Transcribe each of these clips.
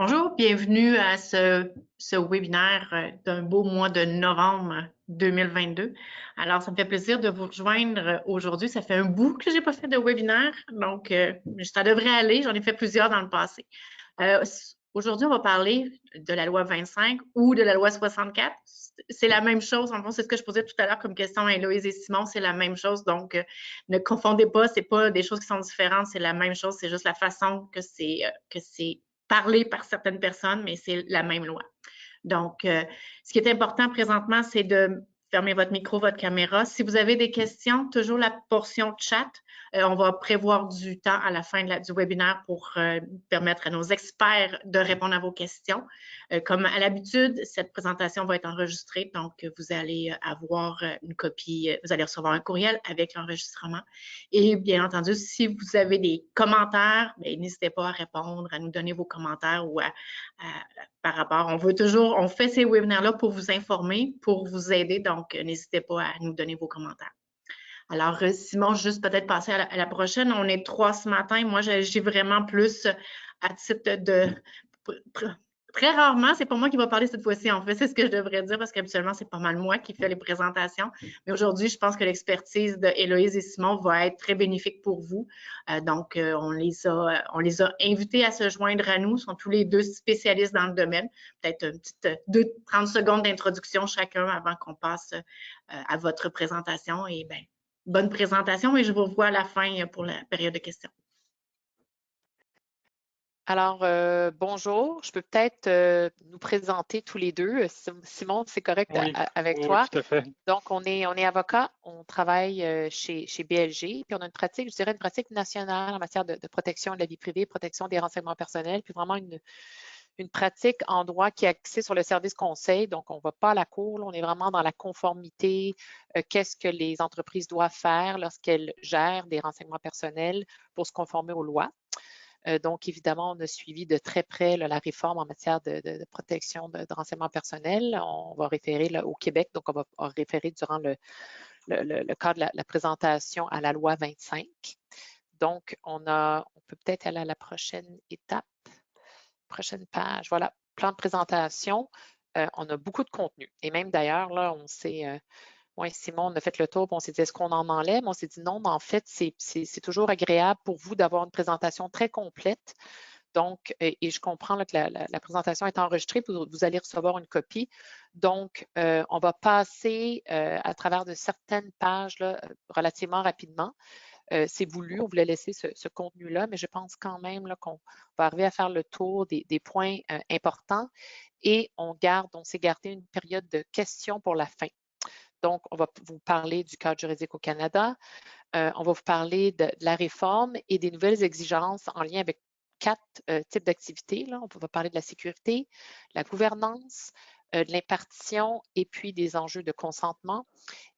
Bonjour, bienvenue à ce webinaire d'un beau mois de novembre 2022. Alors, ça me fait plaisir de vous rejoindre aujourd'hui. Ça fait un bout que j'ai pas fait de webinaire, donc ça devrait aller. J'en ai fait plusieurs dans le passé. Aujourd'hui, on va parler de la loi 25 ou de la loi 64. C'est la même chose. En fond, c'est ce que je posais tout à l'heure comme question à Héloïse et Simon. C'est la même chose. Donc, ne confondez pas. C'est pas des choses qui sont différentes. C'est la même chose. C'est juste la façon que c'est parlé par certaines personnes, mais c'est la même loi. Donc, ce qui est important présentement, c'est de fermer votre micro, votre caméra. Si vous avez des questions, toujours la portion chat. On va prévoir du temps à la fin du webinaire pour permettre à nos experts de répondre à vos questions. Comme à l'habitude, cette présentation va être enregistrée, donc vous allez avoir une copie, vous allez recevoir un courriel avec l'enregistrement. Et bien entendu, si vous avez des commentaires, n'hésitez pas à répondre, à nous donner vos commentaires ou par rapport. On fait ces webinaires-là pour vous informer, pour vous aider, donc n'hésitez pas à nous donner vos commentaires. Alors, Simon, juste peut-être passer à la prochaine. On est 3 ce matin. Moi, j'ai vraiment plus à titre de... Très rarement, c'est pas moi qui va parler cette fois-ci. En fait, c'est ce que je devrais dire parce qu'habituellement, c'est pas mal moi qui fais les présentations. Mais aujourd'hui, je pense que l'expertise de Héloïse et Simon va être très bénéfique pour vous. Donc, on les a invités à se joindre à nous. Ils sont tous les deux spécialistes dans le domaine. Peut-être une petite 30 secondes d'introduction chacun avant qu'on passe à votre présentation. Et bien, bonne présentation et je vous revois à la fin pour la période de questions. Alors, bonjour. Je peux peut-être nous présenter tous les deux. Simon, c'est correct Oui, avec oui, toi? tout à fait. Donc, on est avocat, on travaille chez BLG, puis on a une pratique, je dirais une pratique nationale en matière de protection de la vie privée, protection des renseignements personnels, puis vraiment une pratique en droit qui est axée sur le service conseil. Donc, on ne va pas à la cour, là, on est vraiment dans la conformité, qu'est-ce que les entreprises doivent faire lorsqu'elles gèrent des renseignements personnels pour se conformer aux lois. Donc, évidemment, on a suivi de très près là, la réforme en matière de protection de renseignements personnels. On va référer là, au Québec, donc on va référer durant le cadre de la présentation à la loi 25. Donc, on peut peut-être aller à la prochaine étape, prochaine page. Voilà, plan de présentation. On a beaucoup de contenu. Et même d'ailleurs, là, on s'est... Oui, Simon, on a fait le tour, puis on s'est dit, est-ce qu'on en enlève? On s'est dit non, mais en fait, c'est toujours agréable pour vous d'avoir une présentation très complète. Donc, et je comprends là, que la présentation est enregistrée, puis vous allez recevoir une copie. Donc, on va passer à travers de certaines pages là, relativement rapidement. C'est voulu, on voulait laisser ce contenu-là, mais je pense quand même qu'on va arriver à faire le tour des points importants et on s'est gardé une période de questions pour la fin. Donc, on va vous parler du cadre juridique au Canada. On va vous parler de la réforme et des nouvelles exigences en lien avec 4 types d'activités. On va parler de la sécurité, la gouvernance, de l'impartition et puis des enjeux de consentement.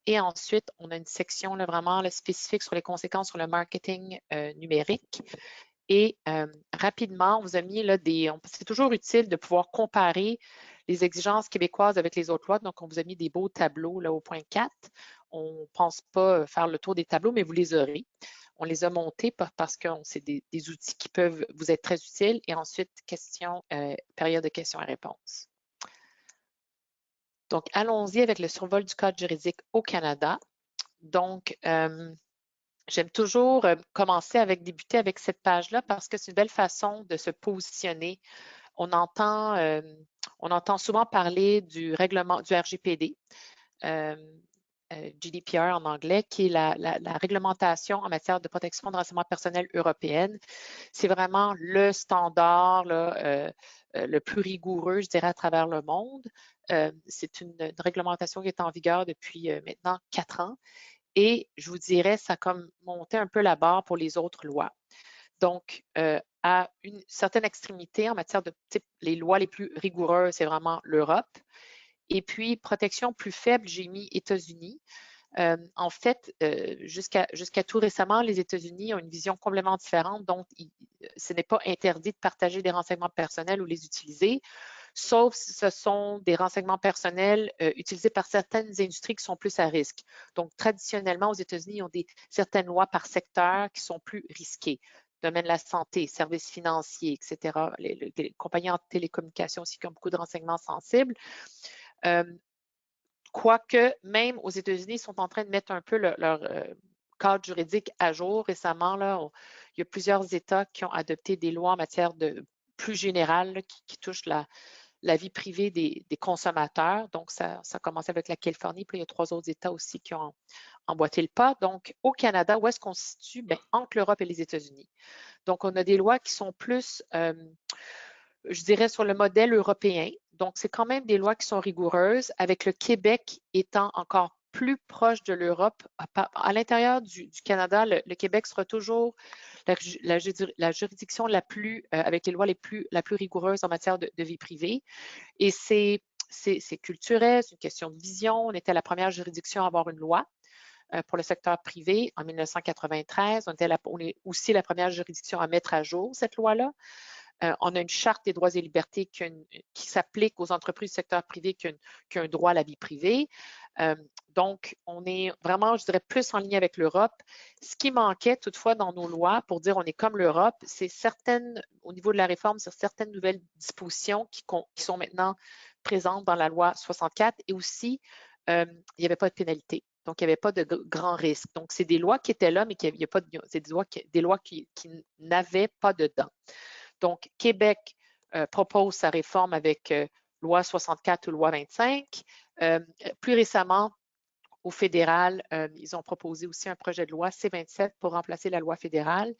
Et ensuite, on a une section là, vraiment là, spécifique sur les conséquences sur le marketing numérique. Et rapidement, on vous a mis là c'est toujours utile de pouvoir comparer les exigences québécoises avec les autres lois. Donc, on vous a mis des beaux tableaux là, au point 4. On ne pense pas faire le tour des tableaux, mais vous les aurez. On les a montés parce que c'est des outils qui peuvent vous être très utiles. Et ensuite, période de questions et réponses. Donc, allons-y avec le survol du cadre juridique au Canada. Donc, j'aime toujours débuter avec cette page-là parce que c'est une belle façon de se positionner. On entend souvent parler du règlement du RGPD, GDPR en anglais, qui est la réglementation en matière de protection de renseignements personnels européenne. C'est vraiment le standard là, le plus rigoureux, je dirais, à travers le monde. C'est une réglementation qui est en vigueur depuis maintenant 4 ans. Et je vous dirais, ça a comme monté un peu la barre pour les autres lois. Donc, à une certaine extrémité en matière de type, les lois les plus rigoureuses, c'est vraiment l'Europe. Et puis, protection plus faible, j'ai mis États-Unis. En fait, jusqu'à tout récemment, les États-Unis ont une vision complètement différente. Donc, ce n'est pas interdit de partager des renseignements personnels ou les utiliser, sauf si ce sont des renseignements personnels utilisés par certaines industries qui sont plus à risque. Donc, traditionnellement, aux États-Unis, ils ont certaines lois par secteur qui sont plus risquées. domaine de la santé, services financiers, etc., les compagnies en télécommunications aussi qui ont beaucoup de renseignements sensibles. Quoique, même aux États-Unis, ils sont en train de mettre un peu leur cadre juridique à jour. Récemment, là, il y a plusieurs États qui ont adopté des lois en matière de plus générale là, qui touchent la vie privée des consommateurs. Donc, ça a commencé avec la Californie, puis il y a 3 autres États aussi qui ont emboîté le pas. Donc, au Canada, où est-ce qu'on se situe? Bien, entre l'Europe et les États-Unis. Donc, on a des lois qui sont plus, je dirais, sur le modèle européen. Donc, c'est quand même des lois qui sont rigoureuses, avec le Québec étant encore plus proche de l'Europe. À l'intérieur du Canada, le Québec sera toujours la juridiction la plus, avec les lois la plus rigoureuse en matière de vie privée. Et c'est culturel, c'est une question de vision. On était la première juridiction à avoir une loi pour le secteur privé en 1993. On est aussi la première juridiction à mettre à jour cette loi-là. On a une charte des droits et libertés qui s'applique aux entreprises du secteur privé qui ont un droit à la vie privée. Donc, on est vraiment, je dirais, plus en ligne avec l'Europe. Ce qui manquait toutefois dans nos lois, pour dire on est comme l'Europe, c'est au niveau de la réforme, c'est certaines nouvelles dispositions qui sont maintenant présentes dans la loi 64 et aussi, il n'y avait pas de pénalité. Donc, il n'y avait pas de grand risque. Donc, c'est des lois qui étaient là, mais c'est des lois qui n'avaient pas dedans. Donc, Québec propose sa réforme avec loi 64 ou loi 25. Plus récemment, au fédéral, ils ont proposé aussi un projet de loi C27 pour remplacer la loi fédérale.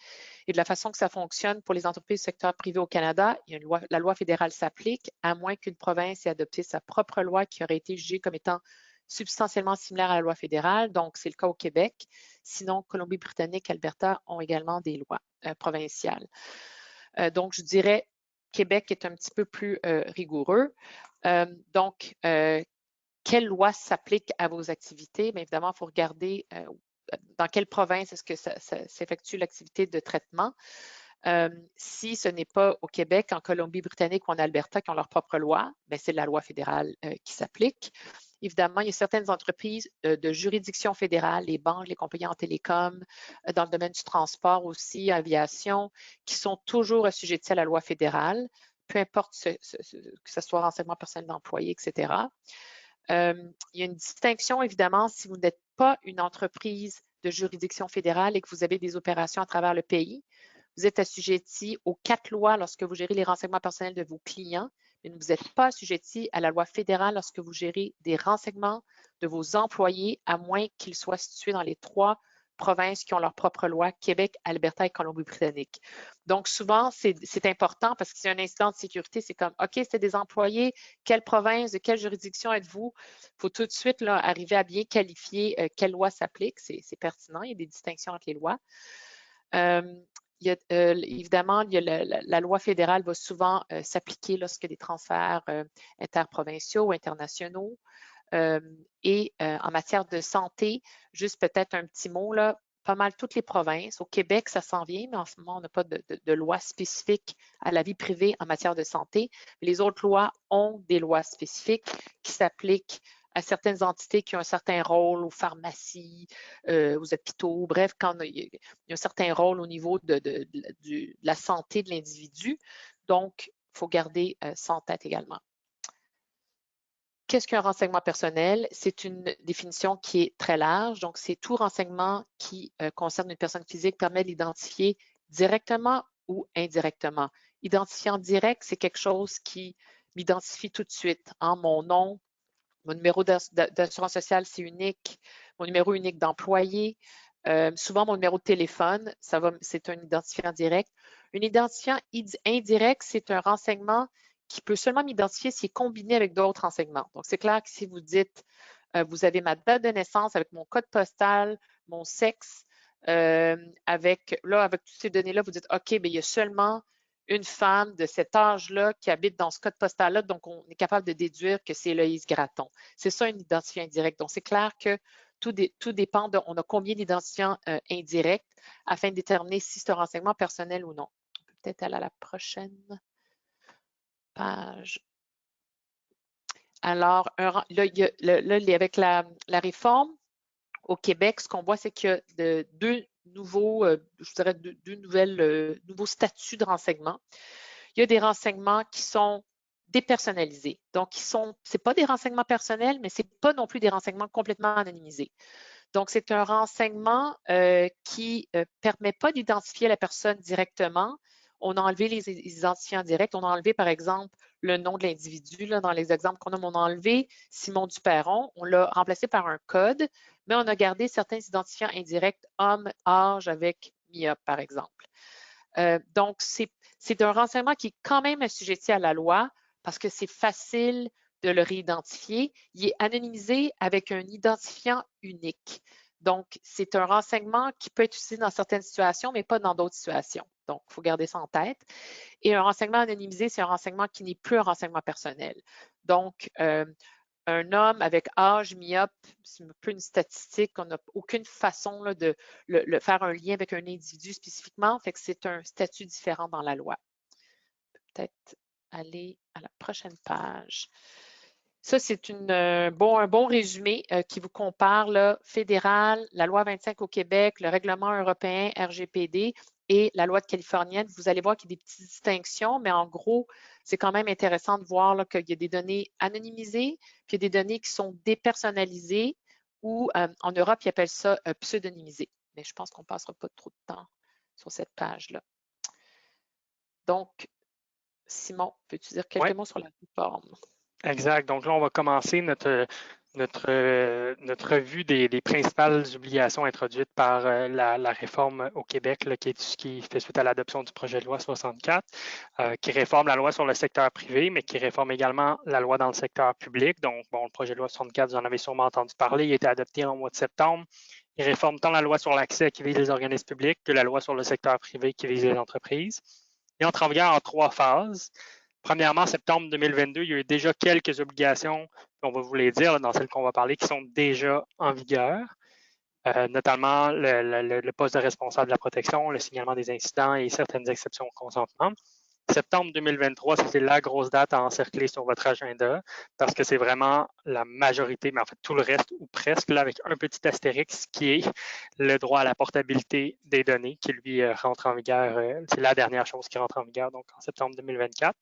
Et de la façon que ça fonctionne pour les entreprises du secteur privé au Canada, la loi fédérale s'applique à moins qu'une province ait adopté sa propre loi qui aurait été jugée comme étant substantiellement similaire à la loi fédérale. Donc, c'est le cas au Québec. Sinon, Colombie-Britannique, Alberta ont également des lois provinciales. Donc, je dirais Québec est un petit peu plus rigoureux. Donc, quelle loi s'applique à vos activités? Bien évidemment, il faut regarder dans quelle province est-ce que ça s'effectue l'activité de traitement. Si ce n'est pas au Québec, en Colombie-Britannique ou en Alberta qui ont leur propre loi, bien, c'est la loi fédérale qui s'applique. Évidemment, il y a certaines entreprises de juridiction fédérale, les banques, les compagnies en télécom, dans le domaine du transport aussi, aviation, qui sont toujours assujetties à la loi fédérale, peu importe que ce soit renseignement personnel d'employés, etc. Il y a une distinction, évidemment, si vous n'êtes pas une entreprise de juridiction fédérale et que vous avez des opérations à travers le pays. Vous êtes assujetti aux 4 lois lorsque vous gérez les renseignements personnels de vos clients, mais vous n'êtes pas assujetti à la loi fédérale lorsque vous gérez des renseignements de vos employés, à moins qu'ils soient situés dans les 3 provinces qui ont leur propre loi, Québec, Alberta et Colombie-Britannique. Donc, souvent, c'est important parce que si y a un incident de sécurité, c'est comme, OK, c'était des employés, quelle province, de quelle juridiction êtes-vous? Il faut tout de suite là, arriver à bien qualifier quelle loi s'applique. C'est pertinent, il y a des distinctions entre les lois. Évidemment, la loi fédérale va souvent s'appliquer lorsque des transferts interprovinciaux ou internationaux. Et en matière de santé, juste peut-être un petit mot, là, pas mal toutes les provinces. Au Québec, ça s'en vient, mais en ce moment, on n'a pas de loi spécifique à la vie privée en matière de santé. Les autres lois ont des lois spécifiques qui s'appliquent à certaines entités qui ont un certain rôle, aux pharmacies, aux hôpitaux, bref, quand il y a un certain rôle au niveau de la santé de l'individu. Donc, il faut garder ça en tête également. Qu'est-ce qu'un renseignement personnel? C'est une définition qui est très large. Donc, c'est tout renseignement qui concerne une personne physique permet d'identifier directement ou indirectement. Identifiant direct, c'est quelque chose qui m'identifie tout de suite. Hein? Mon nom, mon numéro d'assurance sociale, c'est unique. Mon numéro unique d'employé. Souvent, mon numéro de téléphone, c'est un identifiant direct. Un identifiant indirect, c'est un renseignement qui peut seulement m'identifier s'il est combiné avec d'autres renseignements. Donc, c'est clair que si vous dites, vous avez ma date de naissance avec mon code postal, mon sexe, avec toutes ces données-là, vous dites, OK, bien, il y a seulement une femme de cet âge-là qui habite dans ce code postal-là, donc on est capable de déduire que c'est Héloïse Gratton. C'est ça un identifiant indirect. Donc, c'est clair que tout dépend on a combien d'identifiants indirects afin de déterminer si c'est un renseignement personnel ou non. On peut peut-être aller à la prochaine page. Alors, là, avec la réforme, Au Québec, ce qu'on voit, c'est qu'il y a deux nouveaux, je dirais nouveaux statuts de renseignement. Il y a des renseignements qui sont dépersonnalisés. Donc, c'est pas des renseignements personnels, mais c'est pas non plus des renseignements complètement anonymisés. Donc, c'est un renseignement qui ne permet pas d'identifier la personne directement. On a enlevé les identifiants directs. On a enlevé, par exemple, le nom de l'individu. Dans les exemples qu'on a, on a enlevé Simon Duperron. On l'a remplacé par un code, mais on a gardé certains identifiants indirects, homme, âge, avec MIA, par exemple. Donc, c'est un renseignement qui est quand même assujetti à la loi parce que c'est facile de le réidentifier. Il est anonymisé avec un identifiant unique. Donc, c'est un renseignement qui peut être utilisé dans certaines situations, mais pas dans d'autres situations. Donc, il faut garder ça en tête. Et un renseignement anonymisé, c'est un renseignement qui n'est plus un renseignement personnel. Donc, un homme avec âge myope, c'est un peu une statistique, on n'a aucune façon là, de faire un lien avec un individu spécifiquement, fait que c'est un statut différent dans la loi. Peut-être aller à la prochaine page. Ça, c'est un bon résumé qui vous compare là, fédéral, la loi 25 au Québec, le règlement européen RGPD et la loi de californienne. Vous allez voir qu'il y a des petites distinctions, mais en gros, c'est quand même intéressant de voir qu'il y a des données anonymisées, puis il y a des données qui sont dépersonnalisées ou en Europe, ils appellent ça pseudonymisé. Mais je pense qu'on ne passera pas trop de temps sur cette page-là. Donc, Simon, peux-tu dire quelques mots sur la réforme? Exact. Donc là, on va commencer notre revue des principales obligations introduites par la réforme au Québec, là, qui fait suite à l'adoption du projet de loi 64, qui réforme la loi sur le secteur privé, mais qui réforme également la loi dans le secteur public. Donc, bon, le projet de loi 64, vous en avez sûrement entendu parler, il a été adopté en mois de septembre. Il réforme tant la loi sur l'accès qui vise les organismes publics que la loi sur le secteur privé qui vise les entreprises. Il entre en vigueur en 3 phases. Premièrement, en septembre 2022, il y a eu déjà quelques obligations, on va vous les dire dans celles qu'on va parler, qui sont déjà en vigueur, notamment le poste de responsable de la protection, le signalement des incidents et certaines exceptions au consentement. Septembre 2023, c'était la grosse date à encercler sur votre agenda parce que c'est vraiment la majorité, mais en fait tout le reste ou presque, là, avec un petit astérix qui est le droit à la portabilité des données qui lui rentre en vigueur. C'est la dernière chose qui rentre en vigueur, donc en septembre 2024.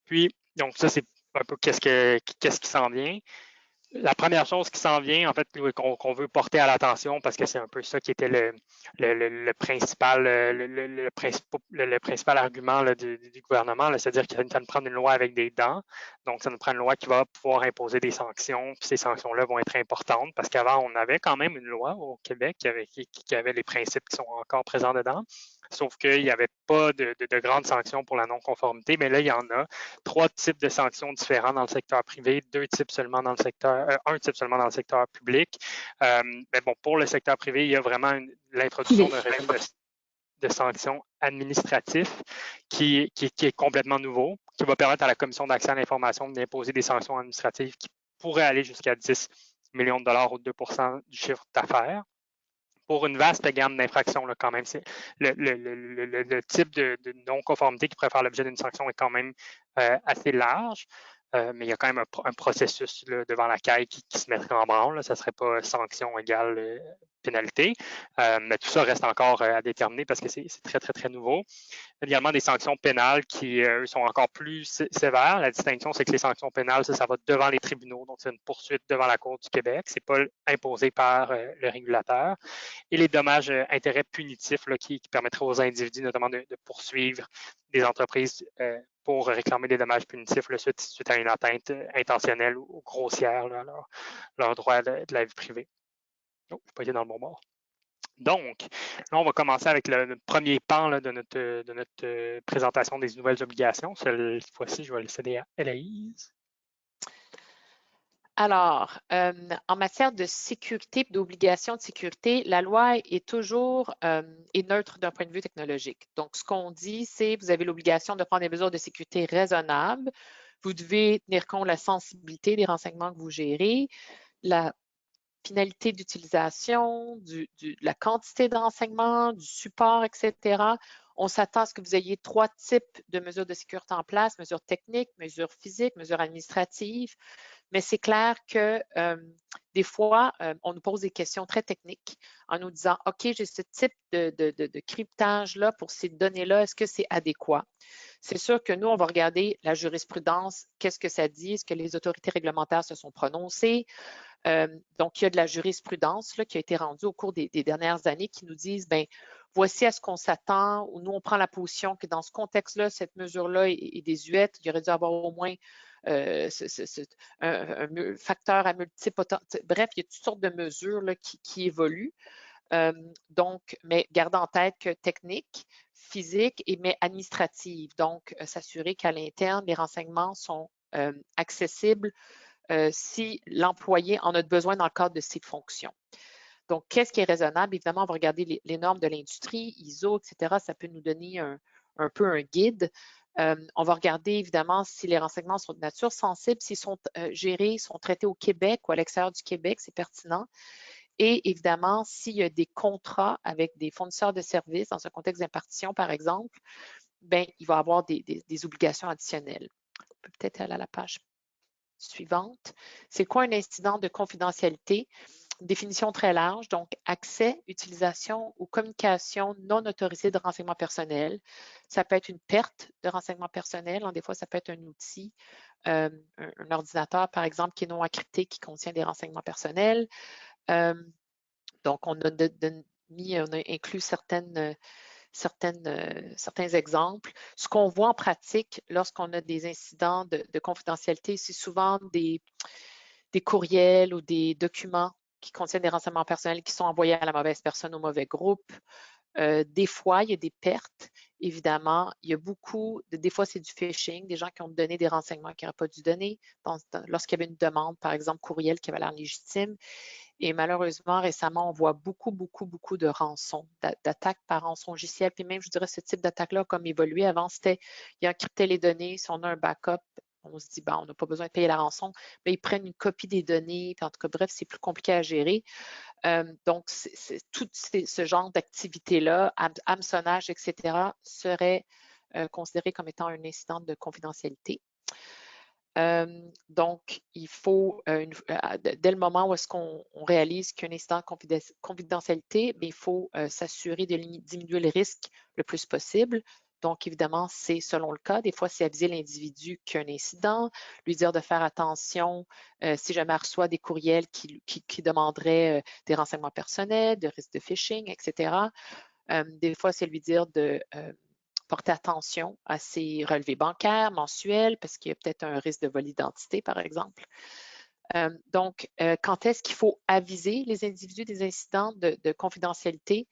Puis, donc ça, c'est un peu qu'est-ce qui s'en vient. La première chose qui s'en vient, en fait, qu'on veut porter à l'attention, parce que c'est un peu ça qui était le principal argument là, du gouvernement, c'est-à-dire qu'il va nous prendre une loi avec des dents. Donc, ça nous prend une loi qui va pouvoir imposer des sanctions, puis ces sanctions-là vont être importantes, parce qu'avant, on avait quand même une loi au Québec qui avait les principes qui sont encore présents dedans. Sauf qu'il n'y avait pas de grandes sanctions pour la non-conformité, mais là, il y en a 3 types de sanctions différents dans le secteur privé, 2 types seulement dans le secteur, un type seulement dans le secteur public. Mais bon, pour le secteur privé, il y a vraiment l'introduction d'un régime de sanctions administratifs qui est complètement nouveau, qui va permettre à la Commission d'accès à l'information d'imposer des sanctions administratives qui pourraient aller jusqu'à 10 millions de dollars ou 2 du chiffre d'affaires. Pour une vaste gamme d'infractions, quand même. C'est le type de non-conformité qui pourrait faire l'objet d'une sanction est quand même assez large, mais il y a quand même un processus là, devant la CAI qui se mettrait en branle. Là. Ça ne serait pas sanction égale pénalité, mais tout ça reste encore à déterminer parce que c'est très, très, très nouveau. Il y a également des sanctions pénales qui sont encore plus sévères. La distinction, c'est que les sanctions pénales, ça va devant les tribunaux, donc c'est une poursuite devant la Cour du Québec. Ce n'est pas imposé par le régulateur. Et les dommages intérêts punitifs là, qui permettraient aux individus notamment de poursuivre des entreprises pour réclamer des dommages punitifs là, suite à une atteinte intentionnelle ou grossière là, à leur droit de la vie privée. Oh, je n'ai pas été dans le bon bord. Donc, là, on va commencer avec le premier pan là, de notre présentation des nouvelles obligations. Cette fois-ci, je vais le céder à Héloïse. Alors, en matière de sécurité, d'obligation de sécurité, la loi est toujours est neutre d'un point de vue technologique. Donc, ce qu'on dit, c'est que vous avez l'obligation de prendre des mesures de sécurité raisonnables. Vous devez tenir compte de la sensibilité des renseignements que vous gérez, la finalité d'utilisation, la quantité de renseignements, du support, etc. On s'attend à ce que vous ayez 3 types de mesures de sécurité en place, mesures techniques, mesures physiques, mesures administratives. Mais c'est clair que des fois, on nous pose des questions très techniques en nous disant, OK, j'ai ce type de cryptage-là pour ces données-là, est-ce que c'est adéquat? C'est sûr que nous, on va regarder la jurisprudence, qu'est-ce que ça dit, est-ce que les autorités réglementaires se sont prononcées? Donc, il y a de la jurisprudence là, qui a été rendue au cours des dernières années qui nous disent, bien, voici à ce qu'on s'attend, ou nous, on prend la position que dans ce contexte-là, cette mesure-là est désuète. Il aurait dû avoir au moins un facteur à multiples. Bref, il y a toutes sortes de mesures là, qui évoluent. Donc, mais garde en tête que technique, physique, mais administrative. Donc, s'assurer qu'à l'interne, les renseignements sont accessibles si l'employé en a besoin dans le cadre de ses fonctions. Donc, qu'est-ce qui est raisonnable? Évidemment, on va regarder les normes de l'industrie, ISO, etc. Ça peut nous donner un peu un guide. On va regarder évidemment si les renseignements sont de nature sensible, s'ils sont gérés, sont traités au Québec ou à l'extérieur du Québec, c'est pertinent. Et évidemment, s'il y a des contrats avec des fournisseurs de services dans un contexte d'impartition, par exemple, bien, il va y avoir des obligations additionnelles. On peut peut-être aller à la page suivante. C'est quoi un incident de confidentialité? Une définition très large, donc accès, utilisation ou communication non autorisée de renseignements personnels. Ça peut être une perte de renseignements personnels, des fois ça peut être un outil, un ordinateur par exemple qui est non encrypté, qui contient des renseignements personnels. Donc on a inclus certains exemples. Ce qu'on voit en pratique lorsqu'on a des incidents de confidentialité, c'est souvent des courriels ou des documents qui contiennent des renseignements personnels qui sont envoyés à la mauvaise personne, au mauvais groupe. Des fois, il y a des pertes, évidemment. Il y a des fois, c'est du phishing, des gens qui ont donné des renseignements qu'ils n'auraient pas dû donner lorsqu'il y avait une demande, par exemple, courriel qui avait l'air légitime. Et malheureusement, récemment, on voit beaucoup de rançons, d'attaques par rançongiciel. Puis même, je dirais, ce type d'attaque-là a comme évolué. Avant, c'était, il encryptait les données. Si on a un backup, on se dit, ben, on n'a pas besoin de payer la rançon. Mais ils prennent une copie des données. Puis en tout cas, bref, c'est plus compliqué à gérer. Donc, tout ce genre d'activité-là, hameçonnage, etc., serait considéré comme étant un incident de confidentialité. Donc, il faut, dès le moment où est-ce qu'on réalise qu'un incident de confidentialité, il faut s'assurer de diminuer le risque le plus possible. Donc, évidemment, c'est selon le cas. Des fois, c'est aviser l'individu qu'il y a un incident, lui dire de faire attention si jamais elle reçoit des courriels qui demanderaient des renseignements personnels, de risque de phishing, etc. Des fois, c'est lui dire de porter attention à ses relevés bancaires mensuels parce qu'il y a peut-être un risque de vol d'identité, par exemple. Donc, quand est-ce qu'il faut aviser les individus des incidents de confidentialité?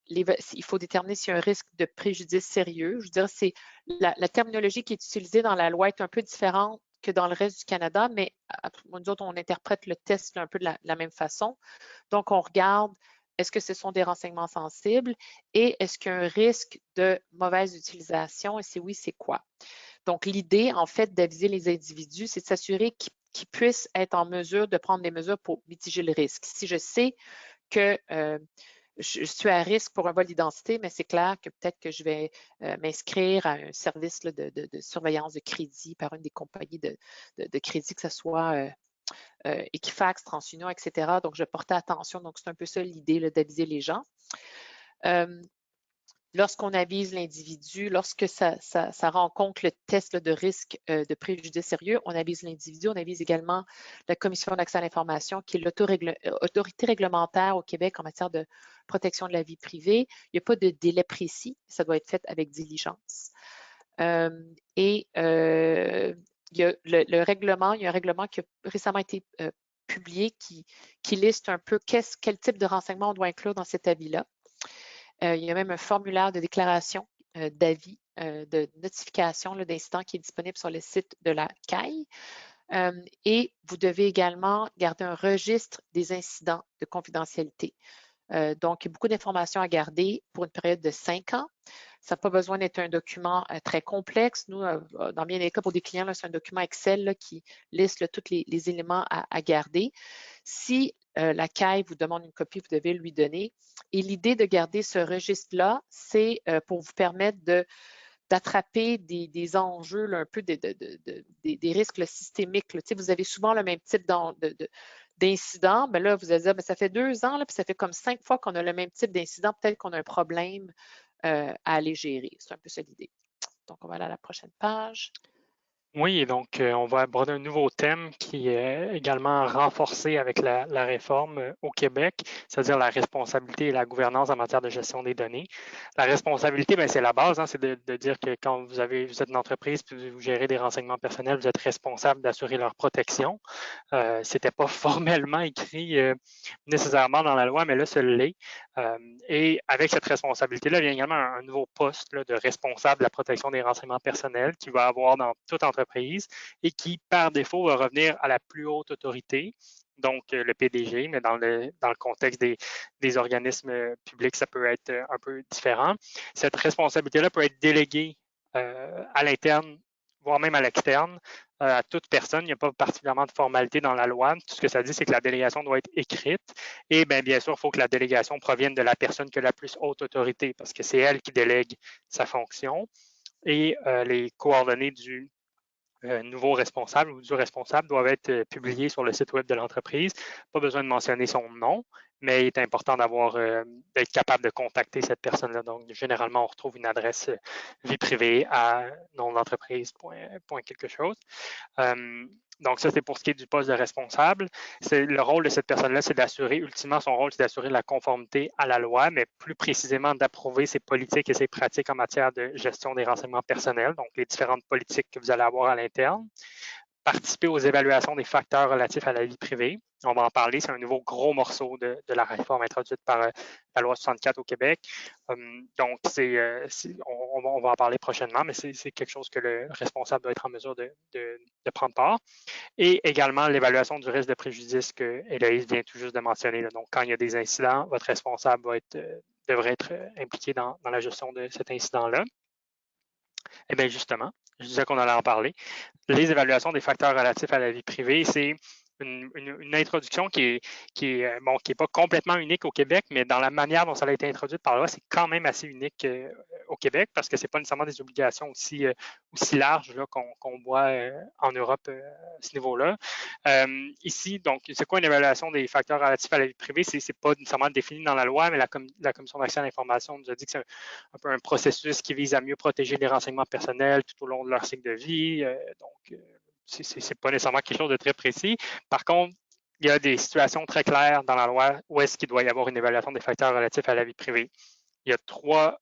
Il faut déterminer s'il y a un risque de préjudice sérieux. Je veux dire, c'est la terminologie qui est utilisée dans la loi est un peu différente que dans le reste du Canada, mais nous autres, on interprète le test un peu de la même façon. Donc, on regarde est-ce que ce sont des renseignements sensibles et est-ce qu'il y a un risque de mauvaise utilisation et si oui, c'est quoi? Donc, l'idée, en fait, d'aviser les individus, c'est de s'assurer qu'ils puissent être en mesure de prendre des mesures pour mitiger le risque. Si je sais que je suis à risque pour un vol d'identité, mais c'est clair que peut-être que je vais m'inscrire à un service là, de surveillance de crédit par une des compagnies de crédit, que ce soit Equifax, TransUnion, etc. Donc, je portais attention. Donc, c'est un peu ça l'idée d'aviser les gens. Lorsqu'on avise l'individu, lorsque ça rencontre le test de risque de préjudice sérieux, on avise l'individu, on avise également la Commission d'accès à l'information, qui est l'autorité réglementaire au Québec en matière de protection de la vie privée. Il n'y a pas de délai précis, ça doit être fait avec diligence. Il y a il y a un règlement qui a récemment été publié qui liste un peu quel type de renseignements on doit inclure dans cet avis-là. Il y a même un formulaire de déclaration d'avis, de notification d'incident qui est disponible sur le site de la CAI. Et vous devez également garder un registre des incidents de confidentialité. Donc, il y a beaucoup d'informations à garder pour une période de 5 ans. Ça n'a pas besoin d'être un document très complexe. Nous, dans bien des cas, pour des clients, c'est un document Excel là, qui liste tous les éléments à garder. Si la CAI vous demande une copie, vous devez lui donner. Et l'idée de garder ce registre-là, c'est pour vous permettre d'attraper des enjeux, là, un peu des risques là, systémiques. Là. Vous avez souvent le même type d'incident, ben là, vous allez dire, ben, ça fait 2 ans, là, puis ça fait comme 5 fois qu'on a le même type d'incident, peut-être qu'on a un problème à aller gérer. C'est un peu ça l'idée. Donc, on va aller à la prochaine page. Oui, et donc on va aborder un nouveau thème qui est également renforcé avec la réforme au Québec, c'est-à-dire la responsabilité et la gouvernance en matière de gestion des données. La responsabilité, ben, c'est la base, hein, c'est de dire que quand vous êtes une entreprise puis vous gérez des renseignements personnels, vous êtes responsable d'assurer leur protection. C'était pas formellement écrit nécessairement dans la loi, mais là, ça l'est. Et avec cette responsabilité-là, vient également un nouveau poste là, de responsable de la protection des renseignements personnels qui va avoir dans toute entreprise et qui, par défaut, va revenir à la plus haute autorité, donc le PDG, mais dans le contexte des organismes publics, ça peut être un peu différent. Cette responsabilité-là peut être déléguée à l'interne, voire même à l'externe, à toute personne. Il n'y a pas particulièrement de formalité dans la loi. Tout ce que ça dit, c'est que la délégation doit être écrite. Et bien sûr, il faut que la délégation provienne de la personne qui a la plus haute autorité, parce que c'est elle qui délègue sa fonction. Et les coordonnées du nouveau responsable ou du responsable doivent être publiées sur le site web de l'entreprise. Pas besoin de mentionner son nom, mais il est important d'être capable de contacter cette personne-là. Donc, généralement, on retrouve une adresse vie privée à nom d'entreprise, point quelque chose. Donc, ça, c'est pour ce qui est du poste de responsable. Le rôle de cette personne-là, c'est d'assurer, ultimement, son rôle, c'est d'assurer la conformité à la loi, mais plus précisément d'approuver ses politiques et ses pratiques en matière de gestion des renseignements personnels, donc les différentes politiques que vous allez avoir à l'interne. Participer aux évaluations des facteurs relatifs à la vie privée. On va en parler, c'est un nouveau gros morceau de la réforme introduite par la loi 64 au Québec. Donc, on va en parler prochainement, mais c'est quelque chose que le responsable doit être en mesure de prendre part. Et également l'évaluation du risque de préjudice que Héloïse vient tout juste de mentionner. Là. Donc, quand il y a des incidents, votre responsable devrait être impliqué dans la gestion de cet incident-là. Eh bien, justement, je disais qu'on allait en parler. Les évaluations des facteurs relatifs à la vie privée, c'est une introduction qui est pas complètement unique au Québec, mais dans la manière dont ça a été introduit par la loi, c'est quand même assez unique au Québec parce que c'est pas nécessairement des obligations aussi larges qu'on voit en Europe à ce niveau-là. Ici, donc, c'est quoi une évaluation des facteurs relatifs à la vie privée? C'est pas nécessairement défini dans la loi, mais la Commission d'accès à l'information nous a dit que c'est un peu un processus qui vise à mieux protéger les renseignements personnels tout au long de leur cycle de vie. Donc, c'est pas nécessairement quelque chose de très précis. Par contre, il y a des situations très claires dans la loi où est-ce qu'il doit y avoir une évaluation des facteurs relatifs à la vie privée. Il y a trois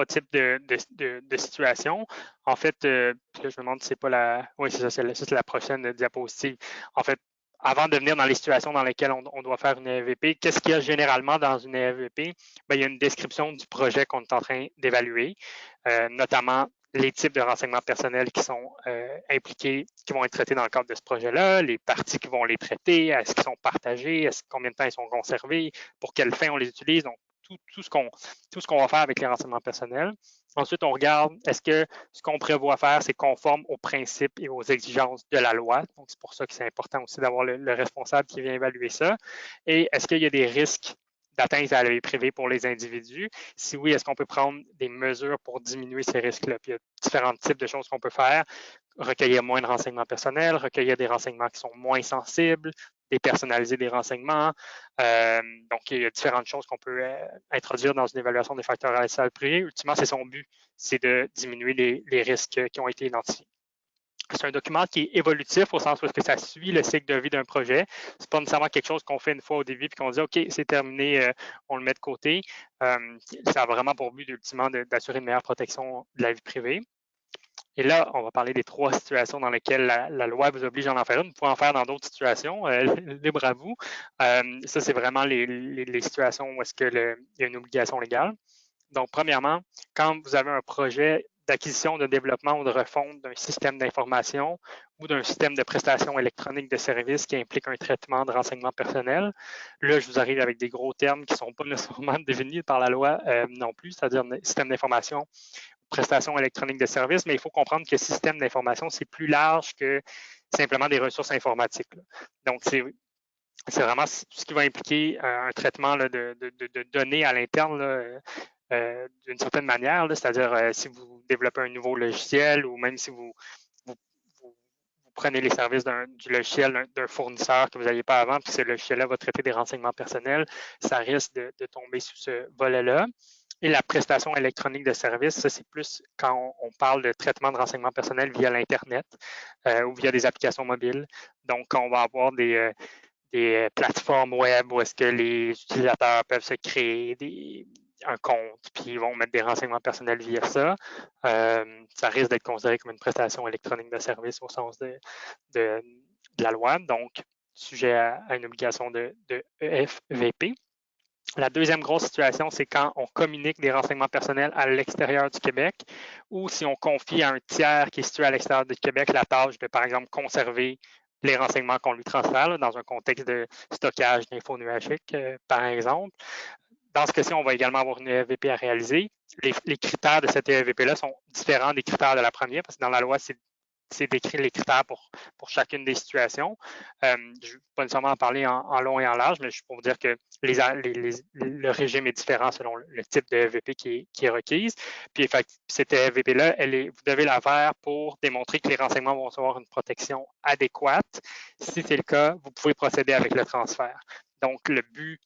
types de situations. En fait, là, je me demande si c'est pas la... Oui, c'est ça, c'est la prochaine diapositive. En fait, avant de venir dans les situations dans lesquelles on doit faire une EVP, qu'est-ce qu'il y a généralement dans une EVP? Bien, il y a une description du projet qu'on est en train d'évaluer, notamment les types de renseignements personnels qui sont impliqués, qui vont être traités dans le cadre de ce projet-là, les parties qui vont les traiter, est-ce qu'ils sont partagés, combien de temps ils sont conservés, pour quelles fins on les utilise. Donc, tout ce qu'on va faire avec les renseignements personnels. Ensuite, on regarde, est-ce que ce qu'on prévoit faire, c'est conforme aux principes et aux exigences de la loi. Donc, c'est pour ça que c'est important aussi d'avoir le responsable qui vient évaluer ça. Et est-ce qu'il y a des risques d'atteinte à la vie privée pour les individus? Si oui, est-ce qu'on peut prendre des mesures pour diminuer ces risques-là? Puis il y a différents types de choses qu'on peut faire. Recueillir moins de renseignements personnels, recueillir des renseignements qui sont moins sensibles, dépersonnaliser des renseignements. Donc, il y a différentes choses qu'on peut introduire dans une évaluation des facteurs relatifs à la vie privée. Ultimement, c'est son but, c'est de diminuer les risques qui ont été identifiés. C'est un document qui est évolutif au sens où ça suit le cycle de vie d'un projet. C'est pas nécessairement quelque chose qu'on fait une fois au début puis qu'on dit OK, c'est terminé, on le met de côté. Ça a vraiment pour but ultimement d'assurer une meilleure protection de la vie privée. Et là, on va parler des 3 situations dans lesquelles la loi vous oblige à en faire une. Vous pouvez en faire dans d'autres situations, libre à vous. Ça, c'est vraiment les situations où est-ce qu'il y a une obligation légale. Donc, premièrement, quand vous avez un projet d'acquisition, de développement ou de refonte d'un système d'information ou d'un système de prestation électronique de services qui implique un traitement de renseignements personnels, là, je vous arrive avec des gros termes qui ne sont pas nécessairement définis par la loi non plus, c'est-à-dire système d'information, prestation électronique de services, mais il faut comprendre que système d'information, c'est plus large que simplement des ressources informatiques. Donc, c'est vraiment ce qui va impliquer un traitement là, de données à l'interne d'une certaine manière, c'est-à-dire si vous développez un nouveau logiciel ou même si vous prenez les services du logiciel d'un fournisseur que vous n'aviez pas avant, puis ce logiciel-là va traiter des renseignements personnels, ça risque de tomber sous ce volet-là. Et la prestation électronique de service, ça, c'est plus quand on parle de traitement de renseignements personnels via l'Internet ou via des applications mobiles. Donc, on va avoir des plateformes web où est-ce que les utilisateurs peuvent se créer un compte, puis ils vont mettre des renseignements personnels via ça. Ça risque d'être considéré comme une prestation électronique de service au sens de la loi, donc sujet à une obligation de EFVP. La deuxième grosse situation, c'est quand on communique des renseignements personnels à l'extérieur du Québec ou si on confie à un tiers qui est situé à l'extérieur du Québec la tâche de, par exemple, conserver les renseignements qu'on lui transfère là, dans un contexte de stockage d'infos nuagiques, par exemple. Dans ce cas-ci, on va également avoir une EFVP à réaliser. Les critères de cette EFVP-là sont différents des critères de la première parce que dans la loi, c'est décrit les critères pour chacune des situations. Je ne vais pas nécessairement en parler en long et en large, mais juste pour vous dire que le régime est différent selon le type de EVP qui est requise. Puis cette EVP-là, vous devez la faire pour démontrer que les renseignements vont recevoir une protection adéquate. Si c'est le cas, vous pouvez procéder avec le transfert. Donc, le but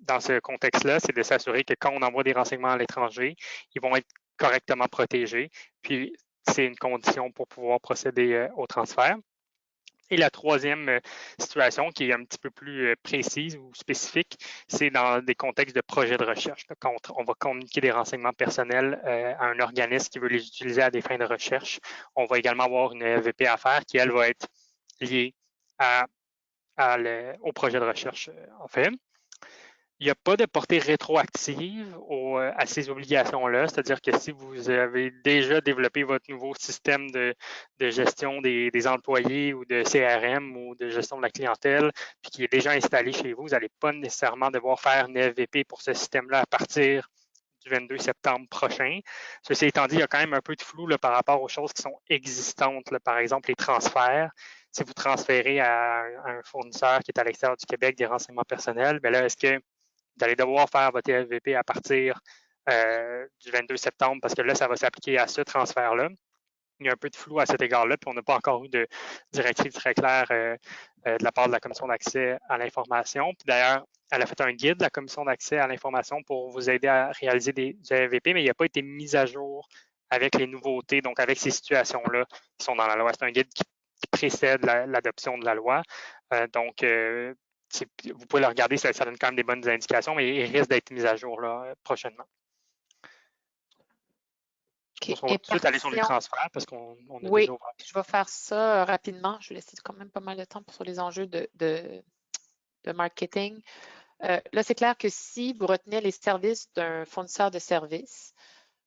dans ce contexte-là, c'est de s'assurer que quand on envoie des renseignements à l'étranger, ils vont être correctement protégés. Puis, c'est une condition pour pouvoir procéder au transfert. Et la troisième situation, qui est un petit peu plus précise ou spécifique, c'est dans des contextes de projets de recherche. Quand on va communiquer des renseignements personnels à un organisme qui veut les utiliser à des fins de recherche, on va également avoir une EVP à faire qui, elle, va être liée au projet de recherche, en fait. Il n'y a pas de portée rétroactive à ces obligations-là, c'est-à-dire que si vous avez déjà développé votre nouveau système de gestion des employés ou de CRM ou de gestion de la clientèle, puis qui est déjà installé chez vous n'allez pas nécessairement devoir faire une EFVP pour ce système-là à partir du 22 septembre prochain. Ceci étant dit, il y a quand même un peu de flou là, par rapport aux choses qui sont existantes, là, par exemple les transferts. Si vous transférez à un fournisseur qui est à l'extérieur du Québec des renseignements personnels, bien là, est-ce que vous allez devoir faire votre EFVP à partir du 22 septembre parce que là, ça va s'appliquer à ce transfert-là. Il y a un peu de flou à cet égard-là, puis on n'a pas encore eu de directive très claire de la part de la Commission d'accès à l'information. Puis d'ailleurs, elle a fait un guide, la Commission d'accès à l'information, pour vous aider à réaliser des EFVP, mais il n'a pas été mis à jour avec les nouveautés, donc avec ces situations-là qui sont dans la loi. C'est un guide qui précède l'adoption de la loi. Donc, vous pouvez le regarder, ça donne quand même des bonnes indications, mais il risque d'être mis à jour là, prochainement. Okay. On va tout de suite aller sur les transferts parce qu'on a oui, déjà ouvert. Je vais faire ça rapidement. Je vais laisser quand même pas mal de temps sur les enjeux de marketing. Là, c'est clair que si vous retenez les services d'un fournisseur de services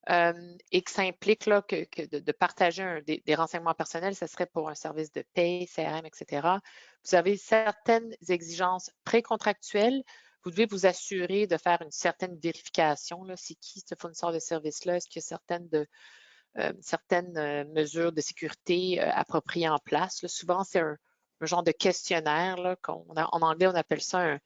et que ça implique là, de partager des renseignements personnels, ce serait pour un service de paie, CRM, etc. Vous avez certaines exigences précontractuelles. Vous devez vous assurer de faire une certaine vérification. C'est qui ce fournisseur de services-là? Est-ce qu'il y a certaines mesures de sécurité appropriées en place? Là, souvent, c'est un genre de questionnaire. Là, en anglais, on appelle ça un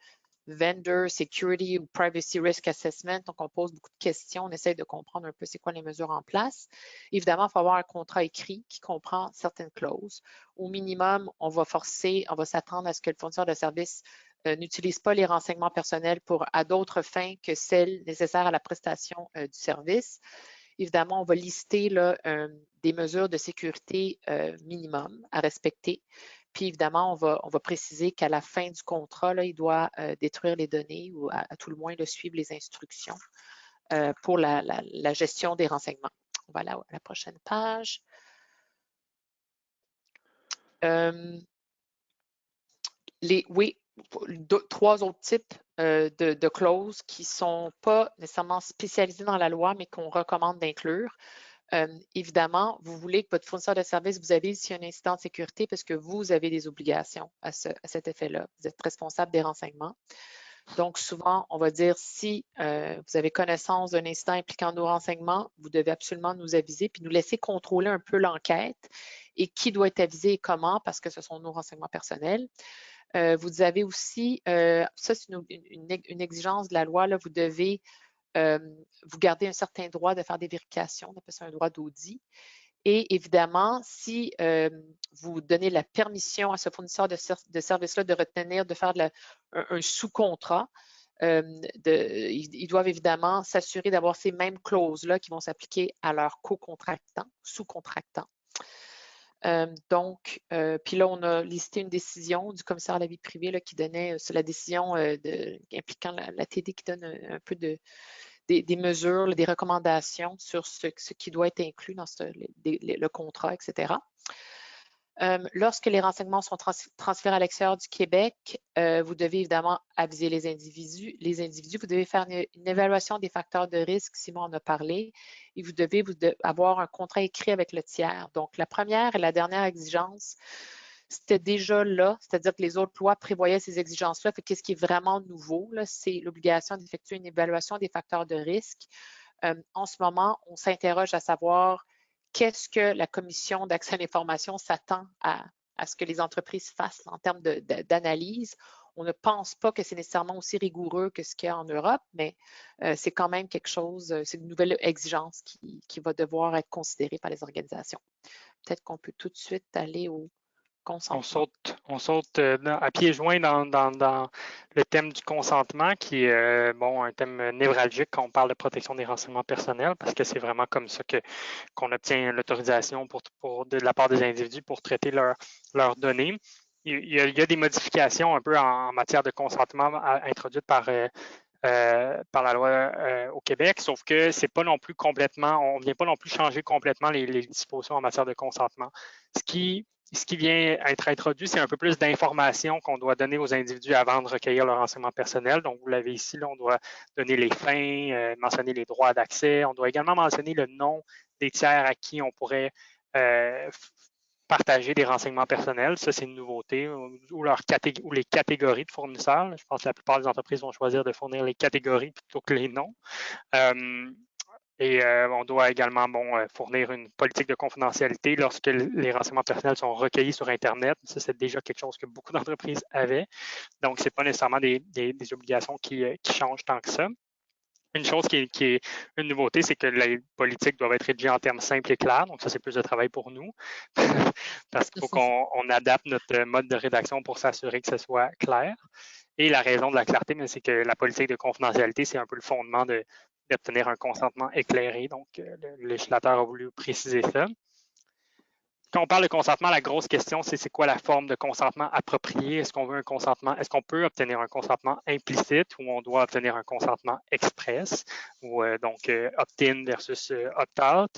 Vendor Security ou Privacy Risk Assessment. Donc, on pose beaucoup de questions. On essaie de comprendre un peu c'est quoi les mesures en place. Évidemment, il faut avoir un contrat écrit qui comprend certaines clauses. Au minimum, on va s'attendre à ce que le fournisseur de services n'utilise pas les renseignements personnels à d'autres fins que celles nécessaires à la prestation du service. Évidemment, on va lister là, des mesures de sécurité minimum à respecter. Puis évidemment, on va préciser qu'à la fin du contrat, là, il doit détruire les données ou à tout le moins suivre les instructions pour la gestion des renseignements. On va aller à la prochaine page. Trois autres types de clauses qui ne sont pas nécessairement spécialisées dans la loi, mais qu'on recommande d'inclure. Évidemment, vous voulez que votre fournisseur de service vous avise s'il y a un incident de sécurité parce que vous avez des obligations à cet effet-là. Vous êtes responsable des renseignements. Donc, souvent, on va dire si vous avez connaissance d'un incident impliquant nos renseignements, vous devez absolument nous aviser puis nous laisser contrôler un peu l'enquête et qui doit être avisé et comment parce que ce sont nos renseignements personnels. Vous avez aussi, ça c'est une exigence de la loi, là, vous devez vous gardez un certain droit de faire des vérifications, on appelle ça un droit d'audit. Et évidemment, si vous donnez la permission à ce fournisseur de services-là de retenir, de faire un sous-contrat, ils doivent évidemment s'assurer d'avoir ces mêmes clauses-là qui vont s'appliquer à leurs co-contractants, sous-contractants. Puis là, on a listé une décision du commissaire à la vie privée là, qui donnait, c'est la décision impliquant la TD qui donne un peu des mesures, des recommandations sur ce qui doit être inclus dans le contrat, etc. Lorsque les renseignements sont transférés à l'extérieur du Québec, vous devez évidemment aviser les individus. Vous devez faire une évaluation des facteurs de risque, Simon en a parlé, et vous devez avoir un contrat écrit avec le tiers. Donc, la première et la dernière exigence, c'était déjà là, c'est-à-dire que les autres lois prévoyaient ces exigences-là. Qu'est-ce qui est vraiment nouveau, c'est l'obligation d'effectuer une évaluation des facteurs de risque. En ce moment, on s'interroge à savoir qu'est-ce que la Commission d'accès à l'information s'attend à ce que les entreprises fassent en termes d'analyse. On ne pense pas que c'est nécessairement aussi rigoureux que ce qu'il y a en Europe, mais c'est quand même quelque chose, c'est une nouvelle exigence qui va devoir être considérée par les organisations. Peut-être qu'on peut tout de suite aller au consentement. On saute à pieds joints dans le thème du consentement, qui est un thème névralgique quand on parle de protection des renseignements personnels, parce que c'est vraiment comme ça qu'on obtient l'autorisation de la part des individus pour traiter leurs données. Il y a des modifications un peu en matière de consentement introduites par la loi au Québec, sauf que c'est pas non plus complètement, on ne vient pas non plus changer complètement les dispositions en matière de consentement. Ce qui vient être introduit, c'est un peu plus d'informations qu'on doit donner aux individus avant de recueillir leur renseignement personnel. Donc, vous l'avez ici, là, on doit donner les fins, mentionner les droits d'accès. On doit également mentionner le nom des tiers à qui on pourrait partager des renseignements personnels. Ça, c'est une nouveauté. Ou les catégories de fournisseurs. Je pense que la plupart des entreprises vont choisir de fournir les catégories plutôt que les noms. On doit également fournir une politique de confidentialité lorsque les renseignements personnels sont recueillis sur Internet. Ça, c'est déjà quelque chose que beaucoup d'entreprises avaient. Donc, ce n'est pas nécessairement des obligations qui changent tant que ça. Une chose qui est une nouveauté, c'est que les politiques doivent être rédigées en termes simples et clairs. Donc, ça, c'est plus de travail pour nous parce qu'il faut qu'on adapte notre mode de rédaction pour s'assurer que ce soit clair. Et la raison de la clarté, c'est que la politique de confidentialité, c'est un peu le fondement d'obtenir un consentement éclairé. Donc, le législateur a voulu préciser ça. Quand on parle de consentement, la grosse question, c'est quoi la forme de consentement approprié? Est-ce qu'on veut un consentement, est-ce qu'on peut obtenir un consentement implicite ou on doit obtenir un consentement express ou opt-in versus opt-out?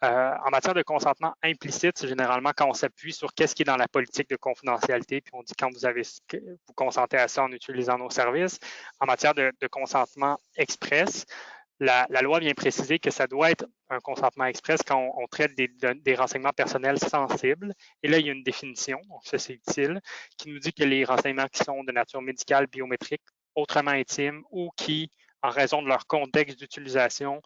En matière de consentement implicite, c'est généralement quand on s'appuie sur qu'est-ce qui est dans la politique de confidentialité, puis on dit quand vous consentez à ça en utilisant nos services. En matière de consentement express, la loi vient préciser que ça doit être un consentement express quand on traite des renseignements personnels sensibles. Et là, il y a une définition, donc ça c'est utile, qui nous dit que les renseignements qui sont de nature médicale, biométrique, autrement intimes ou qui, en raison de leur contexte d'utilisation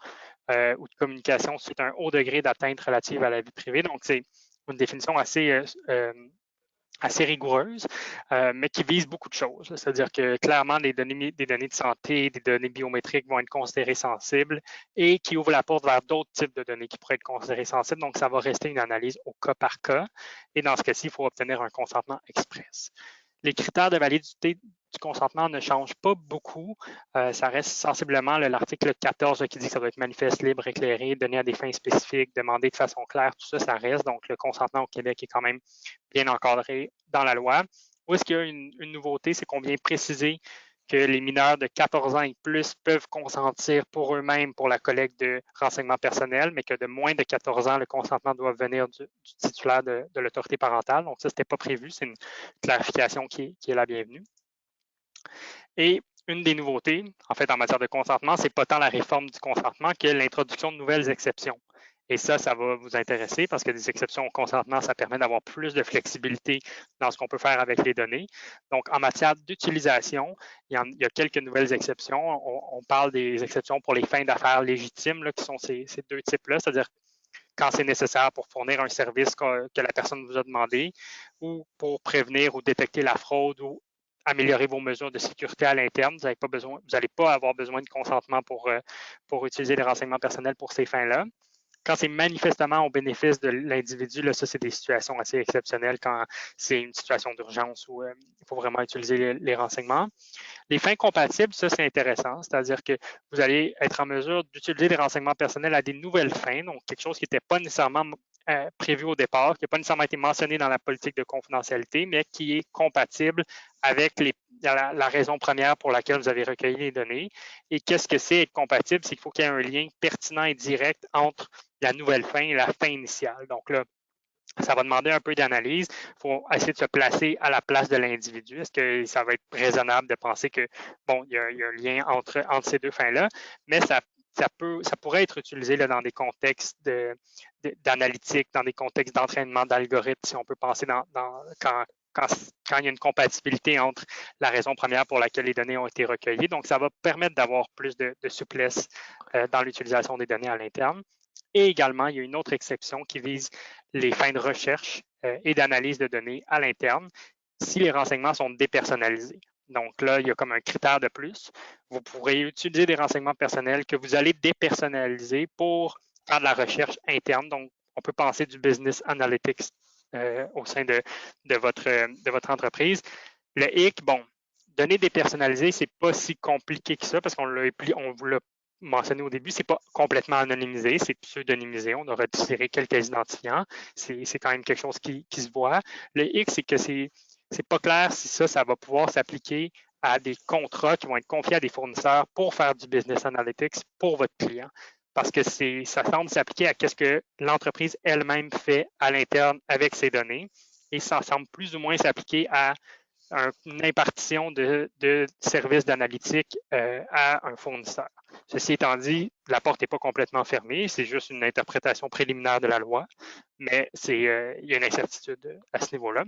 ou de communication, c'est un haut degré d'atteinte relative à la vie privée. Donc, c'est une définition assez rigoureuse, mais qui vise beaucoup de choses. C'est-à-dire que clairement, des données de santé, des données biométriques vont être considérées sensibles et qui ouvrent la porte vers d'autres types de données qui pourraient être considérées sensibles. Donc, ça va rester une analyse au cas par cas. Et dans ce cas-ci, il faut obtenir un consentement express. Les critères de validité du consentement ne changent pas beaucoup. Ça reste sensiblement l'article 14 qui dit que ça doit être manifeste, libre, éclairé, donné à des fins spécifiques, demandé de façon claire. Tout ça, ça reste. Donc, le consentement au Québec est quand même bien encadré dans la loi. Où est-ce qu'il y a une nouveauté? C'est qu'on vient préciser que les mineurs de 14 ans et plus peuvent consentir pour eux-mêmes pour la collecte de renseignements personnels, mais que de moins de 14 ans, le consentement doit venir du titulaire de l'autorité parentale. Donc, ça, ce n'était pas prévu. C'est une clarification qui est la bienvenue. Et une des nouveautés, en fait, en matière de consentement, c'est pas tant la réforme du consentement que l'introduction de nouvelles exceptions. Et ça va vous intéresser parce que des exceptions au consentement, ça permet d'avoir plus de flexibilité dans ce qu'on peut faire avec les données. Donc, en matière d'utilisation, il y a quelques nouvelles exceptions. On parle des exceptions pour les fins d'affaires légitimes, là, qui sont ces deux types-là, c'est-à-dire quand c'est nécessaire pour fournir un service que la personne vous a demandé ou pour prévenir ou détecter la fraude ou améliorer vos mesures de sécurité à l'interne. Vous n'allez pas avoir besoin de consentement pour utiliser les renseignements personnels pour ces fins-là. Quand c'est manifestement au bénéfice de l'individu, là, ça, c'est des situations assez exceptionnelles quand c'est une situation d'urgence où il faut vraiment utiliser les renseignements. Les fins compatibles, ça, c'est intéressant, c'est-à-dire que vous allez être en mesure d'utiliser des renseignements personnels à des nouvelles fins, donc quelque chose qui n'était pas nécessairement prévu au départ, qui n'a pas nécessairement été mentionné dans la politique de confidentialité, mais qui est compatible avec la raison première pour laquelle vous avez recueilli les données. Et qu'est-ce que c'est être compatible? C'est qu'il faut qu'il y ait un lien pertinent et direct entre la nouvelle fin et la fin initiale. Donc là, ça va demander un peu d'analyse. Il faut essayer de se placer à la place de l'individu. Est-ce que ça va être raisonnable de penser que, bon, il y a un lien entre ces deux fins-là, mais ça pourrait être utilisé là, dans des contextes d'analytique, dans des contextes d'entraînement d'algorithmes, si on peut penser quand il y a une compatibilité entre la raison première pour laquelle les données ont été recueillies. Donc, ça va permettre d'avoir plus de souplesse dans l'utilisation des données à l'interne. Et également, il y a une autre exception qui vise les fins de recherche et d'analyse de données à l'interne si les renseignements sont dépersonnalisés. Donc là, il y a comme un critère de plus. Vous pourrez utiliser des renseignements personnels que vous allez dépersonnaliser pour faire de la recherche interne. Donc, on peut penser du business analytics au sein de votre entreprise. Le hic, bon, données dépersonnalisées, c'est pas si compliqué que ça parce qu'on vous l'a mentionné au début, c'est pas complètement anonymisé, c'est pseudonymisé. On aura tiré quelques identifiants. C'est quand même quelque chose qui se voit. Le hic, c'est que c'est pas clair si ça va pouvoir s'appliquer à des contrats qui vont être confiés à des fournisseurs pour faire du business analytics pour votre client. Parce que ça semble s'appliquer à ce que l'entreprise elle-même fait à l'interne avec ses données. Et ça semble plus ou moins s'appliquer à une impartition de services d'analytique à un fournisseur. Ceci étant dit, la porte n'est pas complètement fermée, c'est juste une interprétation préliminaire de la loi, mais il y a une incertitude à ce niveau-là.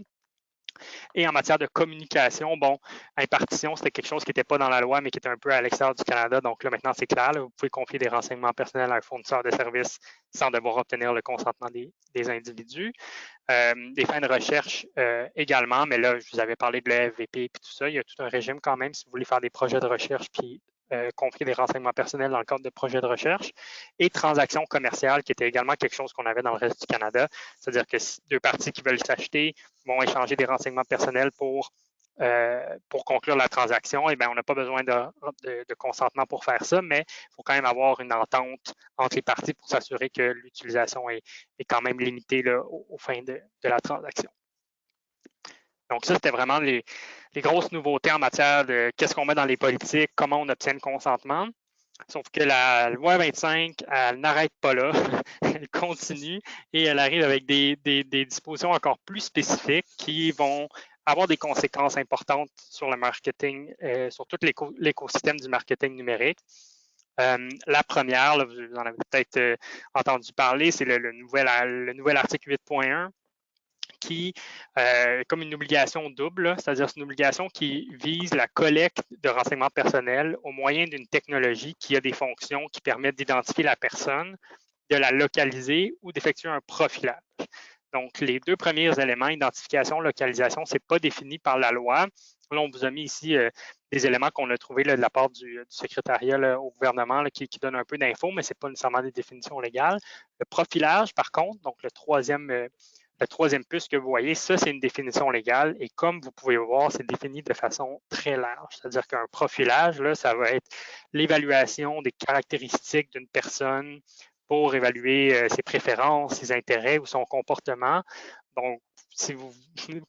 Et en matière de communication, bon, impartition, c'était quelque chose qui n'était pas dans la loi, mais qui était un peu à l'extérieur du Canada. Donc là, maintenant, c'est clair. Là, vous pouvez confier des renseignements personnels à un fournisseur de services sans devoir obtenir le consentement des individus. Des fins de recherche également, mais là, je vous avais parlé de l'EFVP et tout ça. Il y a tout un régime quand même si vous voulez faire des projets de recherche puis confier des renseignements personnels dans le cadre de projets de recherche. Et transactions commerciales, qui était également quelque chose qu'on avait dans le reste du Canada. C'est-à-dire que deux parties qui veulent s'acheter vont échanger des renseignements personnels pour conclure la transaction, et bien, on n'a pas besoin de consentement pour faire ça, mais il faut quand même avoir une entente entre les parties pour s'assurer que l'utilisation est quand même limitée là, aux fins de la transaction. Donc ça, c'était vraiment les grosses nouveautés en matière de qu'est-ce qu'on met dans les politiques, comment on obtient le consentement. Sauf que la loi 25, elle n'arrête pas là, elle continue et elle arrive avec des dispositions encore plus spécifiques qui vont avoir des conséquences importantes sur le marketing, sur tout l'écosystème du marketing numérique. La première, là, vous en avez peut-être entendu parler, c'est le nouvel article 8.1 qui est comme une obligation double, c'est-à-dire c'est une obligation qui vise la collecte de renseignements personnels au moyen d'une technologie qui a des fonctions qui permettent d'identifier la personne, de la localiser ou d'effectuer un profilage. Donc, les deux premiers éléments, identification, localisation, ce n'est pas défini par la loi. Là, on vous a mis ici des éléments qu'on a trouvés là, de la part du secrétariat là, au gouvernement là, qui donne un peu d'infos, mais ce n'est pas nécessairement des définitions légales. Le profilage, par contre, donc le troisième puce que vous voyez, ça, c'est une définition légale et comme vous pouvez voir, c'est défini de façon très large. C'est-à-dire qu'un profilage, là, ça va être l'évaluation des caractéristiques d'une personne pour évaluer ses préférences, ses intérêts ou son comportement. Donc, si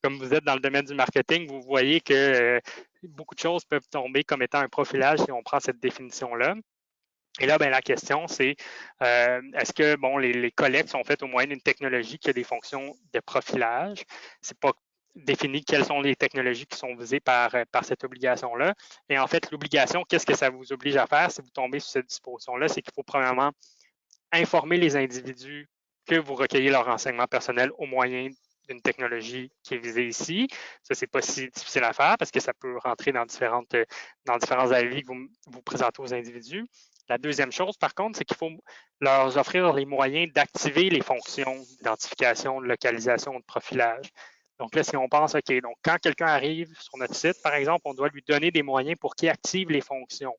comme vous êtes dans le domaine du marketing, vous voyez que beaucoup de choses peuvent tomber comme étant un profilage si on prend cette définition-là. Et là, bien, la question, c'est est-ce que bon, les collectes sont faites au moyen d'une technologie qui a des fonctions de profilage? Ce n'est pas défini quelles sont les technologies qui sont visées par cette obligation-là. Et en fait, l'obligation, qu'est-ce que ça vous oblige à faire si vous tombez sur cette disposition-là? C'est qu'il faut premièrement informer les individus que vous recueillez leurs renseignements personnels au moyen d'une technologie qui est visée ici. Ça, c'est pas si difficile à faire parce que ça peut rentrer dans différents avis que vous présentez aux individus. La deuxième chose, par contre, c'est qu'il faut leur offrir les moyens d'activer les fonctions d'identification, de localisation, de profilage. Donc là, si on pense, OK, donc quand quelqu'un arrive sur notre site, par exemple, on doit lui donner des moyens pour qu'il active les fonctions.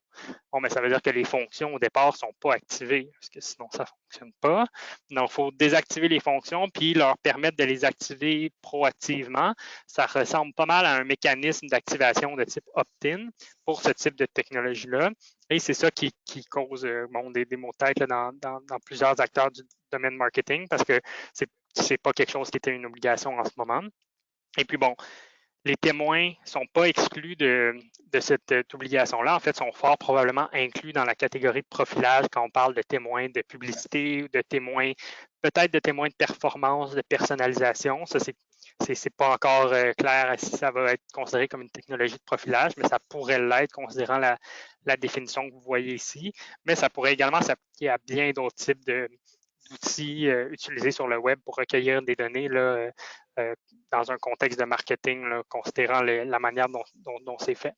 Bon, mais ça veut dire que les fonctions au départ ne sont pas activées, parce que sinon ça ne fonctionne pas. Donc, il faut désactiver les fonctions puis leur permettre de les activer proactivement. Ça ressemble pas mal à un mécanisme d'activation de type opt-in pour ce type de technologie-là. Et c'est ça qui cause des maux de tête là, dans plusieurs acteurs du domaine marketing, parce que c'est pas quelque chose qui était une obligation en ce moment. Et puis bon, les témoins ne sont pas exclus de cette obligation-là. En fait, sont fort probablement inclus dans la catégorie de profilage quand on parle de témoins de publicité, de témoins, peut-être de témoins de performance, de personnalisation. Ça, c'est pas encore clair si ça va être considéré comme une technologie de profilage, mais ça pourrait l'être considérant la définition que vous voyez ici. Mais ça pourrait également s'appliquer à bien d'autres types d'outils utilisés sur le web pour recueillir des données là, dans un contexte de marketing, là, considérant la manière dont c'est fait.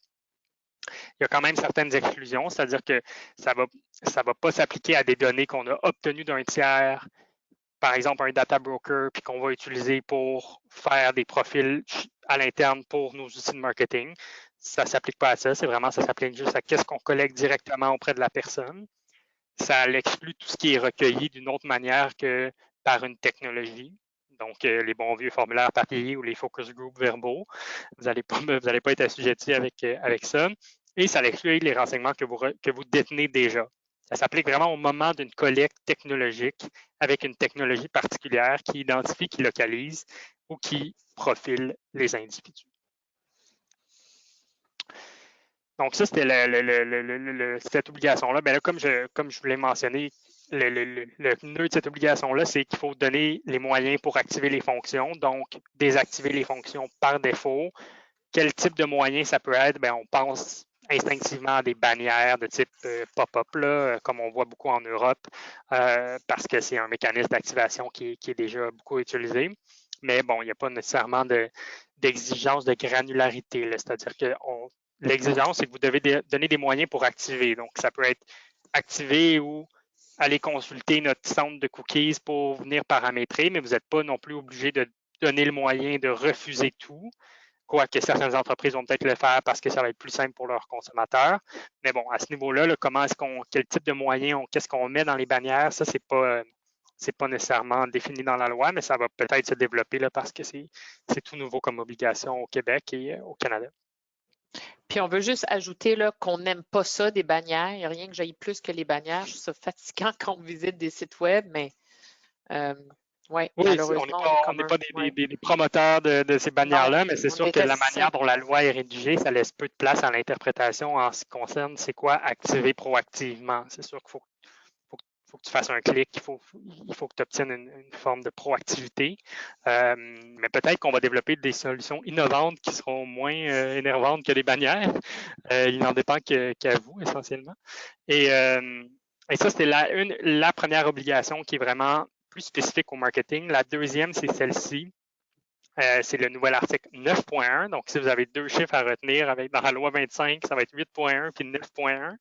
Il y a quand même certaines exclusions, c'est-à-dire que ça va pas s'appliquer à des données qu'on a obtenues d'un tiers, par exemple un data broker, puis qu'on va utiliser pour faire des profils à l'interne pour nos outils de marketing. Ça ne s'applique pas à ça, ça s'applique juste à qu'est-ce qu'on collecte directement auprès de la personne. Ça exclut tout ce qui est recueilli d'une autre manière que par une technologie. Donc, les bons vieux formulaires papier ou les focus group verbaux, vous n'allez pas être assujetti avec ça. Et ça exclut les renseignements que vous détenez déjà. Ça s'applique vraiment au moment d'une collecte technologique avec une technologie particulière qui identifie, qui localise ou qui profile les individus. Donc, ça, c'était cette obligation-là. Bien là, comme je vous l'ai mentionné, le nœud de cette obligation-là, c'est qu'il faut donner les moyens pour activer les fonctions, donc désactiver les fonctions par défaut. Quel type de moyens ça peut être? Bien, on pense instinctivement à des bannières de type pop-up, comme on voit beaucoup en Europe, parce que c'est un mécanisme d'activation qui est déjà beaucoup utilisé. Mais bon, il n'y a pas nécessairement d'exigence de granularité, c'est-à-dire que l'exigence, c'est que vous devez donner des moyens pour activer. Donc, ça peut être activer ou aller consulter notre centre de cookies pour venir paramétrer, mais vous n'êtes pas non plus obligé de donner le moyen de refuser tout, quoique certaines entreprises vont peut-être le faire parce que ça va être plus simple pour leurs consommateurs. Mais bon, à ce niveau-là, quel type de moyens, qu'est-ce qu'on met dans les bannières, ça, c'est pas nécessairement défini dans la loi, mais ça va peut-être se développer là, parce que c'est tout nouveau comme obligation au Québec et au Canada. Puis on veut juste ajouter qu'on n'aime pas ça des bannières. Il n'y a rien que j'aille plus que les bannières. Je trouve ça fatigant quand on visite des sites web, mais oui, malheureusement, on n'est pas des promoteurs de ces bannières-là, mais c'est sûr que la manière dont la loi est rédigée, ça laisse peu de place à l'interprétation en ce qui concerne c'est quoi activer proactivement. C'est sûr qu'il faut que tu fasses un clic, il faut que tu obtiennes une forme de proactivité. Mais peut-être qu'on va développer des solutions innovantes qui seront moins énervantes que les bannières. Il n'en dépend qu'à vous, essentiellement. Et ça, c'était la première obligation qui est vraiment plus spécifique au marketing. La deuxième, c'est celle-ci. C'est le nouvel article 9.1. Donc, si vous avez deux chiffres à retenir dans la loi 25, ça va être 8.1 puis 9.1.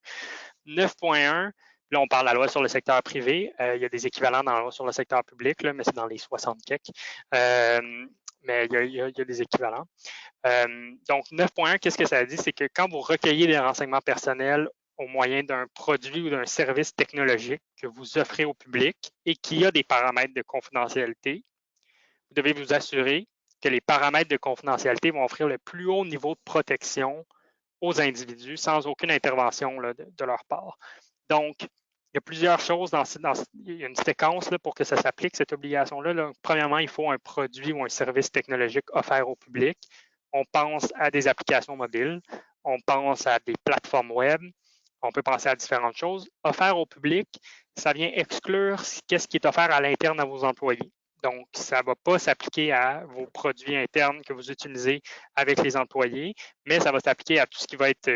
9.1, là, on parle de la loi sur le secteur privé. Il y a des équivalents dans la loi sur le secteur public, là, mais c'est dans les 60 quelques. Mais il y a des équivalents. Donc, 9.1, qu'est-ce que ça dit? C'est que quand vous recueillez des renseignements personnels au moyen d'un produit ou d'un service technologique que vous offrez au public et qui a des paramètres de confidentialité, vous devez vous assurer que les paramètres de confidentialité vont offrir le plus haut niveau de protection aux individus sans aucune intervention là, de leur part. Donc, il y a plusieurs choses il y a une séquence là, pour que ça s'applique, cette obligation-là. Là. Premièrement, il faut un produit ou un service technologique offert au public. On pense à des applications mobiles, on pense à des plateformes web, on peut penser à différentes choses. Offert au public, ça vient exclure qu'est-ce qui est offert à l'interne à vos employés. Donc, ça ne va pas s'appliquer à vos produits internes que vous utilisez avec les employés, mais ça va s'appliquer à tout ce qui va être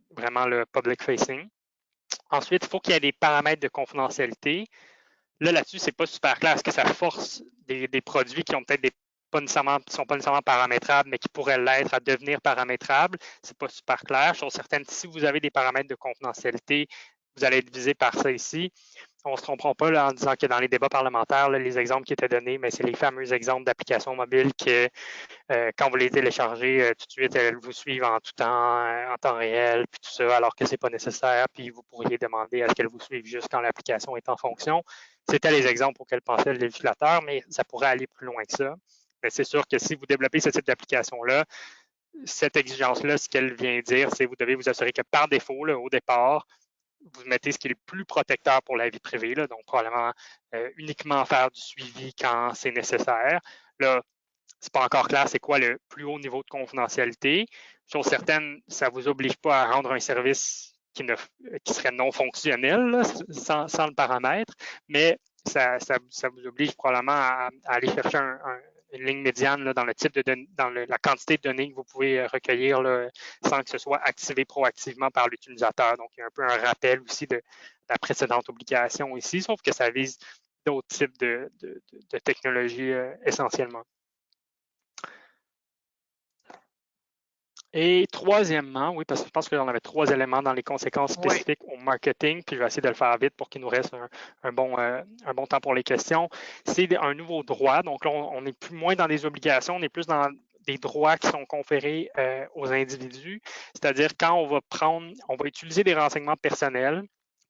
vraiment le public facing. Ensuite, il faut qu'il y ait des paramètres de confidentialité. Là-dessus, ce n'est pas super clair. Est-ce que ça force des produits qui ont peut-être ne sont pas nécessairement paramétrables, mais qui pourraient l'être à devenir paramétrables? Ce n'est pas super clair. Chose certaine, si vous avez des paramètres de confidentialité vous allez être visé par ça ici. On ne se trompera pas là, en disant que dans les débats parlementaires, là, les exemples qui étaient donnés, mais c'est les fameux exemples d'applications mobiles que quand vous les téléchargez, tout de suite, elles vous suivent en tout temps, en temps réel, puis tout ça, alors que ce n'est pas nécessaire, puis vous pourriez demander à ce qu'elles vous suivent juste quand l'application est en fonction. C'était les exemples auxquels pensait le législateur, mais ça pourrait aller plus loin que ça. Mais c'est sûr que si vous développez ce type d'application-là, cette exigence-là, ce qu'elle vient dire, c'est que vous devez vous assurer que par défaut, là, au départ, vous mettez ce qui est le plus protecteur pour la vie privée, là, donc probablement uniquement faire du suivi quand c'est nécessaire. Là, c'est pas encore clair c'est quoi le plus haut niveau de confidentialité. Chose certaine, ça ne vous oblige pas à rendre un service qui serait non fonctionnel là, sans le paramètre, mais ça vous oblige probablement à aller chercher une ligne médiane là, dans le type de la quantité de données que vous pouvez recueillir là, sans que ce soit activé proactivement par l'utilisateur. Donc, il y a un peu un rappel aussi de la précédente obligation ici, sauf que ça vise d'autres types de technologies essentiellement. Et troisièmement, oui, parce que je pense qu'on avait 3 éléments dans les conséquences spécifiques au marketing, puis je vais essayer de le faire vite pour qu'il nous reste un bon temps pour les questions. C'est un nouveau droit, donc là, on n'est plus moins dans des obligations, on est plus dans des droits qui sont conférés aux individus, c'est-à-dire quand on va utiliser des renseignements personnels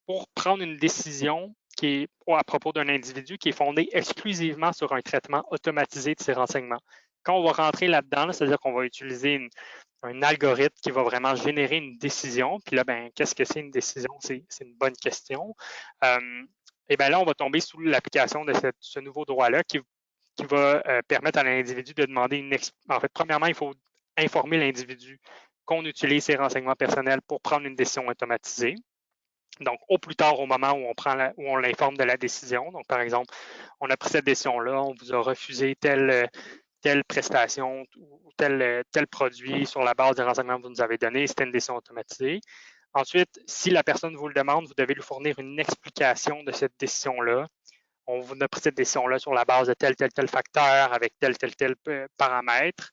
pour prendre une décision qui est à propos d'un individu qui est fondée exclusivement sur un traitement automatisé de ces renseignements. Quand on va rentrer là-dedans, c'est-à-dire qu'on va utiliser un algorithme qui va vraiment générer une décision. Puis là, ben, qu'est-ce que c'est une décision? C'est une bonne question. Et bien là, on va tomber sous l'application de ce nouveau droit-là qui va permettre à l'individu de demander En fait, premièrement, il faut informer l'individu qu'on utilise ses renseignements personnels pour prendre une décision automatisée. Donc, au plus tard, au moment où on l'informe de la décision. Donc, par exemple, on a pris cette décision-là, on vous a refusé telle prestation ou tel produit sur la base des renseignements que vous nous avez donnés, c'était une décision automatisée. Ensuite, si la personne vous le demande, vous devez lui fournir une explication de cette décision-là. On vous a pris cette décision-là sur la base de tel facteur avec tel paramètre.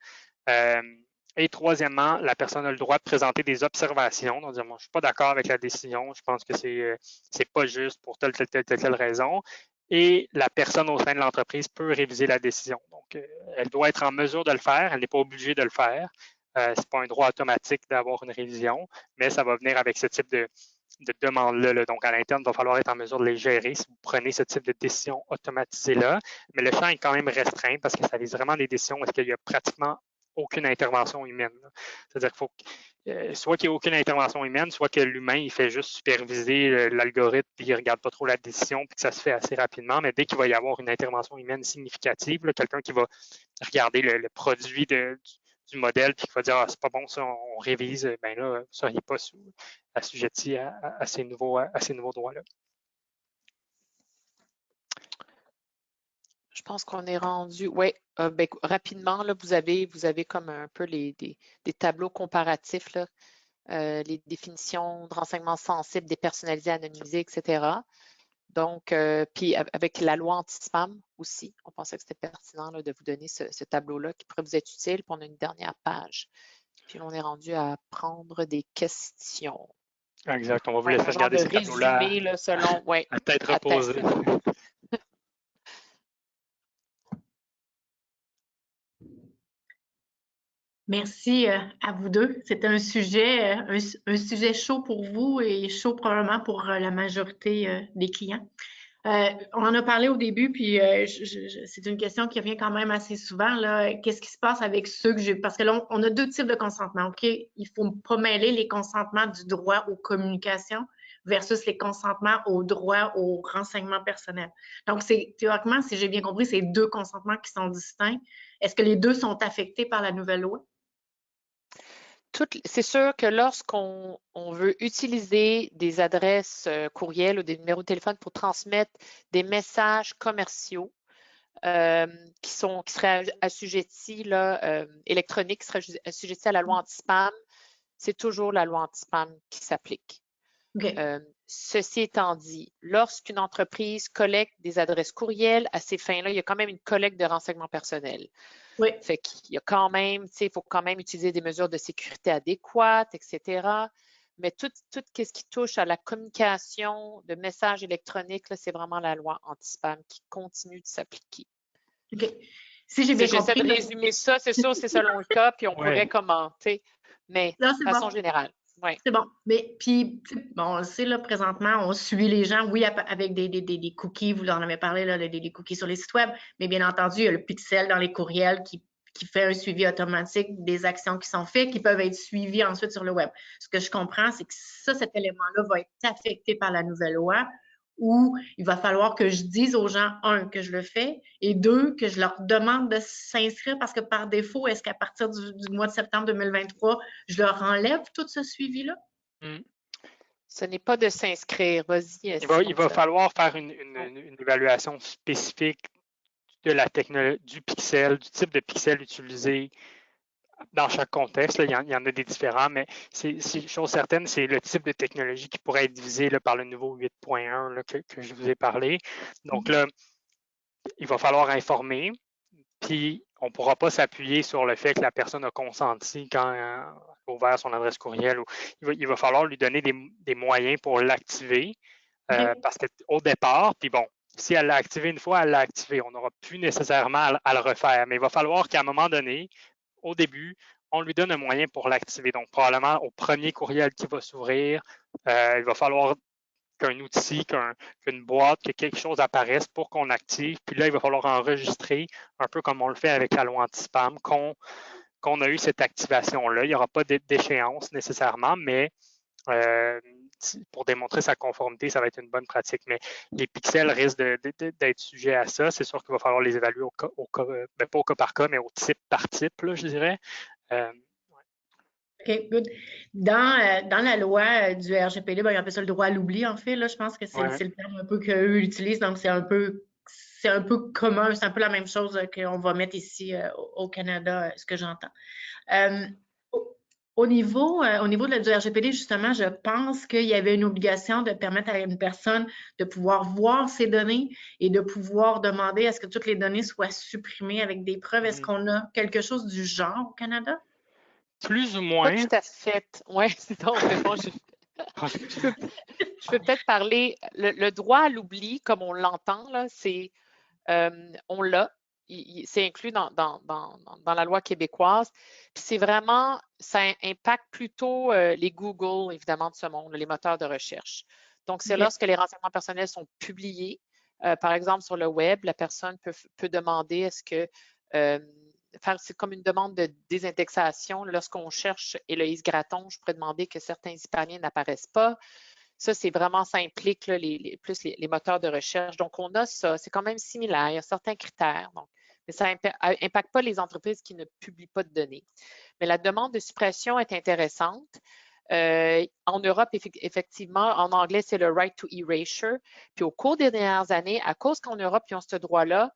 Et troisièmement, la personne a le droit de présenter des observations. Donc, dire, moi, je ne suis pas d'accord avec la décision, je pense que c'est pas juste pour telle raison. Et la personne au sein de l'entreprise peut réviser la décision. Donc, elle doit être en mesure de le faire, elle n'est pas obligée de le faire. Ce n'est pas un droit automatique d'avoir une révision, mais ça va venir avec ce type de demande-là. Donc, à l'interne, il va falloir être en mesure de les gérer si vous prenez ce type de décision automatisée-là. Mais le champ est quand même restreint parce que ça vise vraiment des décisions où il y a pratiquement aucune intervention humaine. C'est-à-dire qu'il faut soit qu'il n'y ait aucune intervention humaine, soit que l'humain, il fait juste superviser l'algorithme puis il ne regarde pas trop la décision puis que ça se fait assez rapidement. Mais dès qu'il va y avoir une intervention humaine significative, quelqu'un qui va regarder le produit du modèle puis qui va dire « Ah, c'est pas bon ça, on révise », bien là, vous ne seriez pas assujetti à ces nouveaux droits-là. Je pense qu'on est rendu, oui, rapidement, là, vous avez comme un peu des tableaux comparatifs, là, les définitions de renseignements sensibles, dépersonnalisés, anonymisés, etc. Donc, puis avec la loi anti-spam aussi, on pensait que c'était pertinent là, de vous donner ce tableau-là qui pourrait vous être utile. Puis on a une dernière page. Puis on est rendu à prendre des questions. Exact, on va vous laisser regarder ce tableau-là à tête reposée. Merci à vous deux. C'était un sujet chaud pour vous et chaud probablement pour la majorité des clients. On en a parlé au début, puis c'est une question qui revient quand même assez souvent. Qu'est-ce qui se passe avec ceux que j'ai? Parce que là, on a 2 types de consentement. OK? Il ne faut pas mêler les consentements du droit aux communications versus les consentements au droit aux renseignements personnels. Donc, théoriquement, si j'ai bien compris, c'est 2 consentements qui sont distincts. Est-ce que les 2 sont affectés par la nouvelle loi? C'est sûr que lorsqu'on veut utiliser des adresses courriel ou des numéros de téléphone pour transmettre des messages commerciaux qui seraient assujettis, électroniques, qui seraient assujettis à la loi anti-spam, c'est toujours la loi anti-spam qui s'applique. Okay. Ceci étant dit, lorsqu'une entreprise collecte des adresses courriel, à ces fins-là, il y a quand même une collecte de renseignements personnels. Oui. Fait qu'il y a quand même, il faut quand même utiliser des mesures de sécurité adéquates, etc. Mais tout ce qui touche à la communication de messages électroniques, c'est vraiment la loi anti-spam qui continue de s'appliquer. OK. Si j'ai bien J'essaie compris. de résumer ça, c'est sûr, c'est selon le cas, puis on pourrait commenter, mais Là, de façon générale. Ouais. C'est bon. Mais puis, bon, on le sait, là, présentement, on suit les gens, oui, avec des cookies, vous en avez parlé, là, des cookies sur les sites web, mais bien entendu, il y a le pixel dans les courriels qui fait un suivi automatique des actions qui sont faites, qui peuvent être suivies ensuite sur le web. Ce que je comprends, c'est que cet élément-là va être affecté par la nouvelle loi, où il va falloir que je dise aux gens, un, que je le fais, et deux, que je leur demande de s'inscrire parce que par défaut, est-ce qu'à partir du mois de septembre 2023, je leur enlève tout ce suivi-là? Ce n'est pas de s'inscrire. Vas-y. Il va falloir faire une évaluation spécifique de du pixel, du type de pixel utilisé dans chaque contexte. Là, il y en a des différents, mais c'est chose certaine, c'est le type de technologie qui pourrait être visé là, par le nouveau 8.1 que je vous ai parlé. Donc là, il va falloir informer, puis on ne pourra pas s'appuyer sur le fait que la personne a consenti quand elle a ouvert son adresse courriel. Il va falloir lui donner des moyens pour l'activer, parce qu'au départ, puis bon, si elle l'a activé une fois, elle l'a activé. On n'aura plus nécessairement à le refaire, mais il va falloir qu'à un moment donné, au début, on lui donne un moyen pour l'activer. Donc, probablement au premier courriel qui va s'ouvrir, il va falloir qu'un outil, qu'une boîte, que quelque chose apparaisse pour qu'on active. Puis là, il va falloir enregistrer, un peu comme on le fait avec la loi anti-spam, qu'on a eu cette activation-là. Il n'y aura pas d'échéance nécessairement, mais pour démontrer sa conformité, ça va être une bonne pratique. Mais les pixels risquent d'être sujets à ça. C'est sûr qu'il va falloir les évaluer pas au cas par cas, mais au type par type, là, je dirais. OK, good. Dans la loi du RGPD, on appelle ça le droit à l'oubli, en fait. Là, je pense que c'est le terme un peu qu'eux utilisent. Donc, c'est un peu commun. C'est un peu la même chose qu'on va mettre ici au Canada, ce que j'entends. Au niveau du RGPD, justement, je pense qu'il y avait une obligation de permettre à une personne de pouvoir voir ses données et de pouvoir demander à ce que toutes les données soient supprimées avec des preuves. Est-ce qu'on a quelque chose du genre au Canada? Plus ou moins. Pas tout à fait. Oui, c'est donc, bon, je peux peut-être parler. Le droit à l'oubli, comme on l'entend, là, c'est on l'a. C'est inclus dans la loi québécoise. Puis c'est vraiment, ça impacte plutôt les Google, évidemment, de ce monde, les moteurs de recherche. Donc, c'est lorsque les renseignements personnels sont publiés, par exemple sur le web, la personne peut demander est-ce que c'est comme une demande de désindexation. Lorsqu'on cherche Héloïse Gratton, je pourrais demander que certains Hispaniens n'apparaissent pas. Ça, c'est vraiment, ça implique là, plus les moteurs de recherche. Donc, on a ça. C'est quand même similaire. Il y a certains critères. Donc, mais ça n'impacte pas les entreprises qui ne publient pas de données. Mais la demande de suppression est intéressante. En Europe, effectivement, en anglais, c'est le right to erasure. Puis au cours des dernières années, à cause qu'en Europe, ils ont ce droit-là,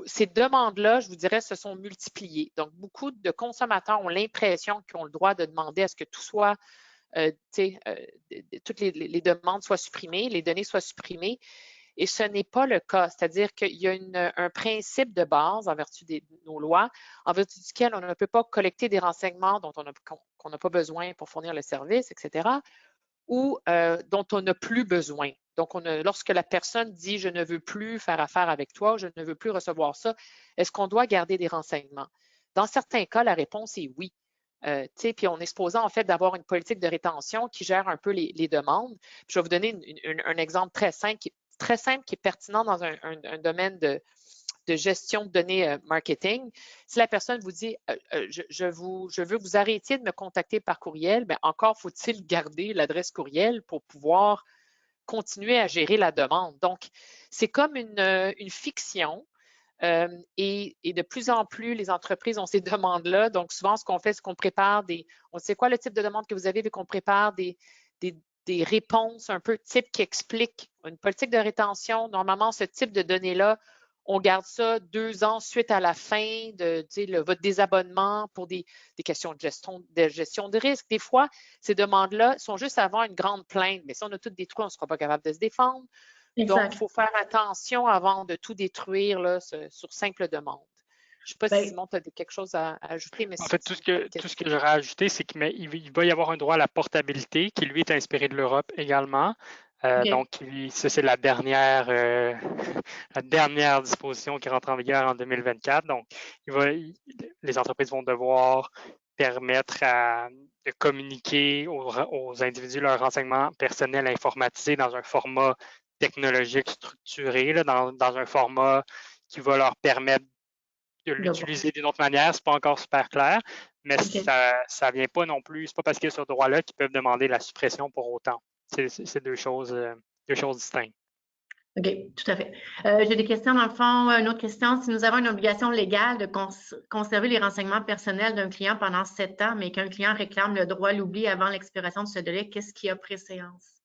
ces demandes-là, je vous dirais, se sont multipliées. Donc, beaucoup de consommateurs ont l'impression qu'ils ont le droit de demander à ce que tout soit, toutes les demandes soient supprimées, les données soient supprimées. Et ce n'est pas le cas. C'est-à-dire qu'il y a un principe de base en vertu de nos lois, en vertu duquel on ne peut pas collecter des renseignements qu'on n'a pas besoin pour fournir le service, etc., ou dont on n'a plus besoin. Donc, lorsque la personne dit « je ne veux plus faire affaire avec toi », je ne veux plus recevoir ça, est-ce qu'on doit garder des renseignements? Dans certains cas, la réponse est oui. Puis on est supposé en fait d'avoir une politique de rétention qui gère un peu les demandes. Puis je vais vous donner un exemple très simple qui est pertinent dans un domaine de gestion de données marketing. Si la personne vous dit je veux que vous arrêtiez de me contacter par courriel, bien encore faut-il garder l'adresse courriel pour pouvoir continuer à gérer la demande. Donc, c'est comme une fiction. Et de plus en plus, les entreprises ont ces demandes-là. Donc, souvent, ce qu'on fait, c'est qu'on prépare on sait quoi le type de demande que vous avez, et qu'on prépare des réponses un peu type qui expliquent une politique de rétention. Normalement, ce type de données-là, on garde ça 2 ans suite à la fin de votre désabonnement pour des questions de gestion de risque. Des fois, ces demandes-là sont juste avant une grande plainte, mais si on a tout détruit, on ne sera pas capable de se défendre. Exact. Donc, il faut faire attention avant de tout détruire là, sur simple demande. Je ne sais pas Ben, si Simon, tu as quelque chose à ajouter, mais En fait, tout ce que j'aurais ajouté, c'est qu'il va y avoir un droit à la portabilité qui, lui, est inspiré de l'Europe également. OK. Donc, ça, c'est la dernière disposition qui rentre en vigueur en 2024. Donc, les entreprises vont devoir permettre de communiquer aux individus leurs renseignements personnels informatisés dans un format technologique structuré, là, dans un format qui va leur permettre de l'utiliser d'une autre manière. C'est pas encore super clair, mais OK. ça vient pas non plus. C'est pas parce qu'il y a ce droit-là qu'ils peuvent demander la suppression pour autant. C'est deux choses distinctes. OK, tout à fait. J'ai des questions dans le fond. Une autre question, si nous avons une obligation légale de conserver les renseignements personnels d'un client pendant 7 ans, mais qu'un client réclame le droit à l'oubli avant l'expiration de ce délai, qu'est-ce qui a préséance?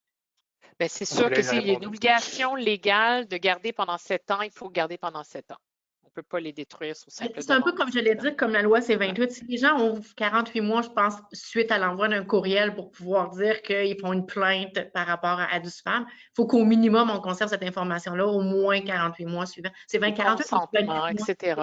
Bien, c'est sûr que s'il y a une obligation légale de garder pendant 7 ans, il faut garder pendant 7 ans. On ne peut pas les détruire sur simple demande. C'est un peu comme je l'ai dit, comme la loi C-28. Si les gens ont 48 mois, je pense, suite à l'envoi d'un courriel pour pouvoir dire qu'ils font une plainte par rapport à du spam, il faut qu'au minimum, on conserve cette information-là au moins 48 mois suivants. C'est 20-48 ou 28 mois? etc.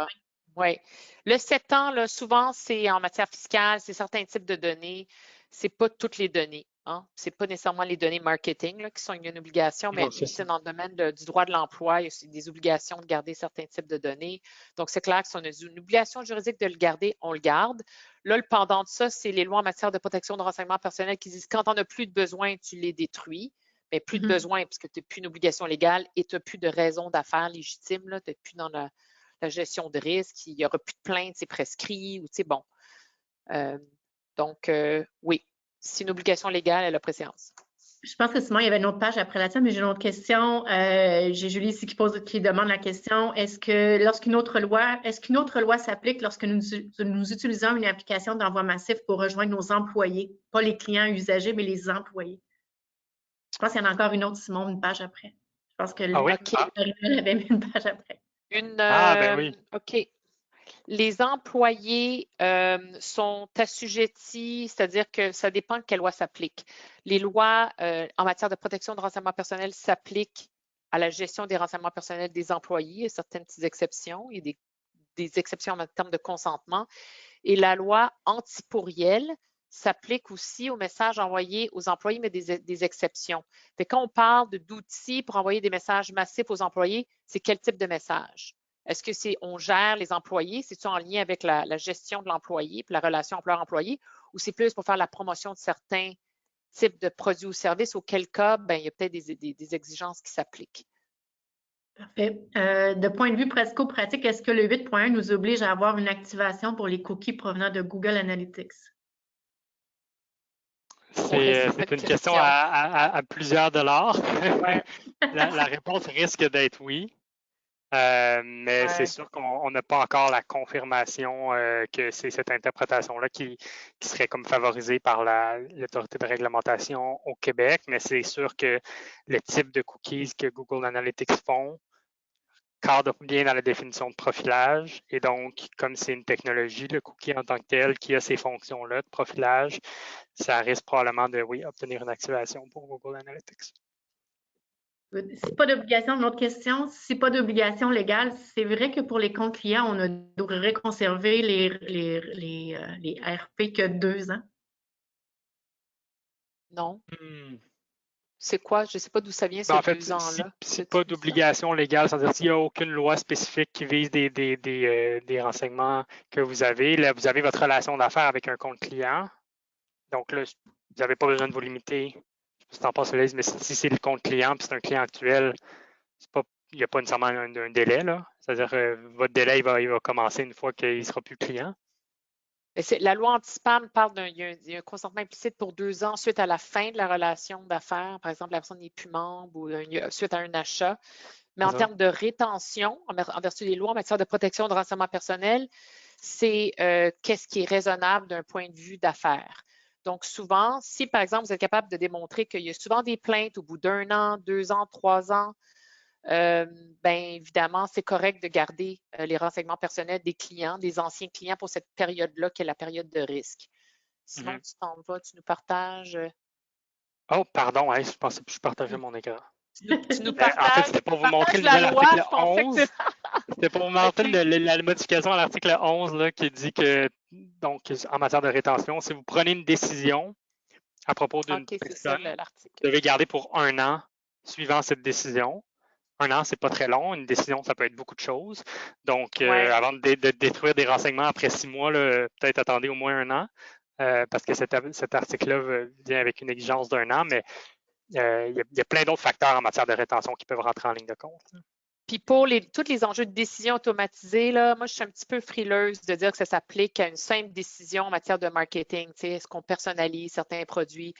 Oui. Le 7 ans, là, souvent, c'est en matière fiscale, c'est certains types de données. Ce n'est pas toutes les données. Hein? Ce n'est pas nécessairement les données marketing là, qui sont une obligation, mais c'est dans le domaine du droit de l'emploi, il y a des obligations de garder certains types de données. Donc, c'est clair que si on a une obligation juridique de le garder, on le garde. Là, le pendant de ça, c'est les lois en matière de protection de renseignements personnels qui disent quand on n'a plus de besoin, tu les détruis. Mais plus de besoin, puisque tu n'as plus une obligation légale et tu n'as plus de raison d'affaires légitime, tu n'es plus dans la gestion de risque, il n'y aura plus de plainte, c'est prescrit, ou tu sais, bon. Donc, oui, c'est une obligation légale, elle a préséance. Je pense que Simon, il y avait une autre page après la tienne, mais j'ai une autre question. J'ai Julie ici qui demande la question. Est-ce qu'une autre loi s'applique lorsque nous utilisons une application d'envoi massif pour rejoindre nos employés, pas les clients usagers, mais les employés? Je pense qu'il y en a encore une autre, Simon, une page après. Je pense que elle avait mis une page après. Ben oui. OK. Les employés sont assujettis, c'est-à-dire que ça dépend de quelle loi s'applique. Les lois en matière de protection de renseignements personnels s'appliquent à la gestion des renseignements personnels des employés. Il y a certaines petites exceptions. Il y a des exceptions en termes de consentement. Et la loi anti-pourriel s'applique aussi aux messages envoyés aux employés, mais des exceptions. Fait quand on parle d'outils pour envoyer des messages massifs aux employés, c'est quel type de message? Est-ce que on gère les employés? C'est-tu en lien avec la gestion de l'employé puis la relation employeur-employé? Ou c'est plus pour faire la promotion de certains types de produits ou services, auquel cas, ben, il y a peut-être des exigences qui s'appliquent. Parfait. De point de vue pratico-pratique, est-ce que le 8.1 nous oblige à avoir une activation pour les cookies provenant de Google Analytics? C'est une question à plusieurs dollars. Ouais. La réponse risque d'être oui. Mais c'est sûr qu'on n'a pas encore la confirmation que c'est cette interprétation-là qui serait comme favorisée par l'autorité de réglementation au Québec, mais c'est sûr que le type de cookies que Google Analytics font cadre bien dans la définition de profilage. Et donc, comme c'est une technologie, le cookie en tant que tel, qui a ces fonctions-là de profilage, ça risque probablement de, oui, obtenir une activation pour Google Analytics. C'est pas d'obligation. Une autre question, si c'est pas d'obligation légale, c'est vrai que pour les comptes clients, on devrait conserver les RP que 2 ans? Non. C'est quoi? Je ne sais pas d'où ça vient, ces 2 ans-là. C'est pas d'obligation légale, c'est-à-dire s'il n'y a aucune loi spécifique qui vise des renseignements que vous avez. Là, vous avez votre relation d'affaires avec un compte client. Donc là, vous n'avez pas besoin de vous limiter. Je sais pas si tu en penses, Lise, mais si c'est le compte client puis c'est un client actuel, il n'y a pas nécessairement un délai, là. C'est-à-dire votre délai, il va commencer une fois qu'il ne sera plus client. La loi anti-spam parle il y a un consentement implicite pour 2 ans suite à la fin de la relation d'affaires. Par exemple, la personne n'est plus membre ou suite à un achat. Mais en termes de rétention, en vertu des lois en matière de protection de renseignements personnels, c'est qu'est-ce qui est raisonnable d'un point de vue d'affaires. Donc, souvent, si par exemple, vous êtes capable de démontrer qu'il y a souvent des plaintes au bout d'1 an, 2 ans, 3 ans, bien évidemment, c'est correct de garder les renseignements personnels des clients, des anciens clients pour cette période-là qui est la période de risque. Sinon, tu t'en vas, tu nous partages. Oh, pardon, je pensais que je partageais mon écran. Tu nous partages. En fait, c'était pour vous montrer le la nouvel loi, article 11. C'était pour mentionner la modification à l'article 11 là, qui dit que, donc, en matière de rétention, si vous prenez une décision à propos d'une personne, l'article. vous devez garder pour 1 an suivant cette décision. 1 an, c'est pas très long. Une décision, ça peut être beaucoup de choses. Donc, avant de détruire des renseignements après 6 mois, peut-être attendez au moins 1 an, parce que cet article-là vient avec une exigence d'1 an, mais il y a plein d'autres facteurs en matière de rétention qui peuvent rentrer en ligne de compte. Puis pour tous les enjeux de décision automatisée, là, moi, je suis un petit peu frileuse de dire que ça s'applique à une simple décision en matière de marketing. Est-ce qu'on personnalise certains produits?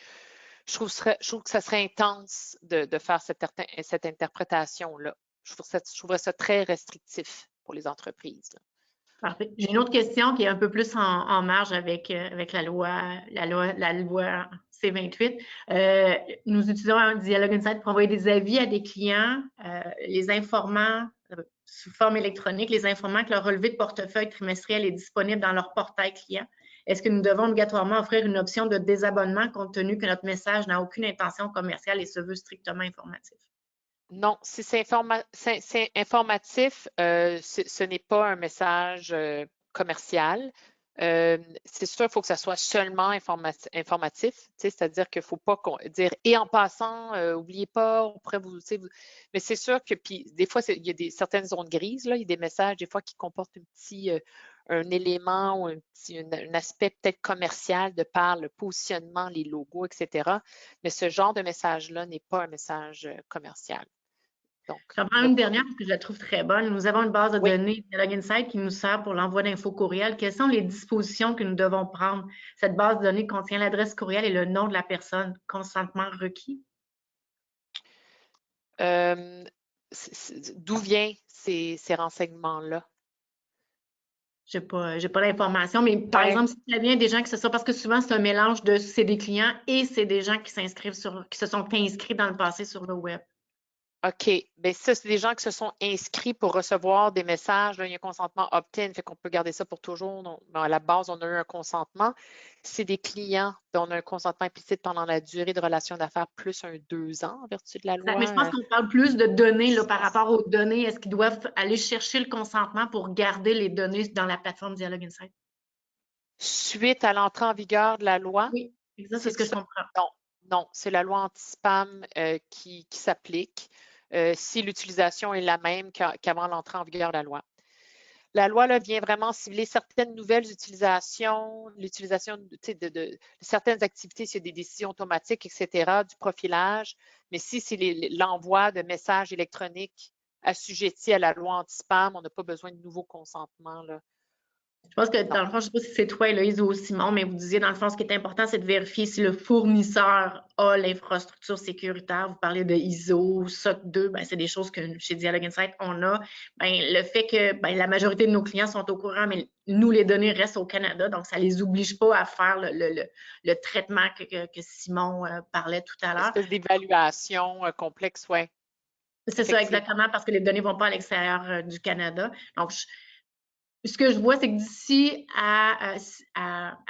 Je trouve que ça serait intense de faire cette interprétation-là. Je trouverais ça très restrictif pour les entreprises. Là. Parfait. J'ai une autre question qui est un peu plus en marge avec la loi C-28. Nous utilisons un Dialogue Insight pour envoyer des avis à des clients, les informant sous forme électronique, les informant que leur relevé de portefeuille trimestriel est disponible dans leur portail client. Est-ce que nous devons obligatoirement offrir une option de désabonnement compte tenu que notre message n'a aucune intention commerciale et se veut strictement informatif? Non, si c'est informatif, ce n'est pas un message commercial. C'est sûr, il faut que ça soit seulement informatif, c'est-à-dire qu'il ne faut pas dire « et en passant, n'oubliez pas, on pourrait vous… » Mais c'est sûr que, puis des fois, il y a certaines zones grises, là, il y a des messages des fois qui comportent un élément ou un aspect peut-être commercial de par le positionnement, les logos, etc. Mais ce genre de message-là n'est pas un message commercial. J'en prends une dernière parce que je la trouve très bonne. Nous avons une base de données Dialogue Insight qui nous sert pour l'envoi d'infos courriel. Quelles sont les dispositions que nous devons prendre? Cette base de données contient l'adresse courriel et le nom de la personne. Consentement requis? D'où viennent ces renseignements-là? Je n'ai pas l'information, mais par exemple, si ça vient des gens que ce soit, parce que souvent, c'est un mélange de c'est des clients et c'est des gens qui se sont inscrits dans le passé sur le web. OK. Bien, ça, c'est des gens qui se sont inscrits pour recevoir des messages. Là, il y a un consentement opt-in, fait qu'on peut garder ça pour toujours. Donc, à la base, on a eu un consentement. C'est des clients dont on a un consentement implicite pendant la durée de relation d'affaires plus 2 ans en vertu de la loi. Mais je pense qu'on parle plus de données là, par rapport aux données. Est-ce qu'ils doivent aller chercher le consentement pour garder les données dans la plateforme Dialogue Insight? Suite à l'entrée en vigueur de la loi? Oui, c'est ce que je comprends. Non, c'est la loi anti-spam qui s'applique si l'utilisation est la même qu'avant l'entrée en vigueur de la loi. La loi là, vient vraiment cibler certaines nouvelles utilisations, l'utilisation de certaines activités, s'il y a des décisions automatiques, etc., du profilage, mais si c'est l'envoi de messages électroniques assujettis à la loi anti-spam, on n'a pas besoin de nouveaux consentements. Là. Je pense que dans le fond, je ne sais pas si c'est toi, Héloïse ou Simon, mais vous disiez dans le fond, ce qui est important, c'est de vérifier si le fournisseur a l'infrastructure sécuritaire. Vous parlez de ISO, SOC 2, ben, c'est des choses que chez Dialogue Insight, on a. Ben, le fait que la majorité de nos clients sont au courant, mais nous, les données restent au Canada, donc ça ne les oblige pas à faire le traitement que Simon parlait tout à l'heure. Une espèce d'évaluation complexe, oui. C'est ça, exactement, parce que les données ne vont pas à l'extérieur du Canada. Donc, ce que je vois, c'est que d'ici à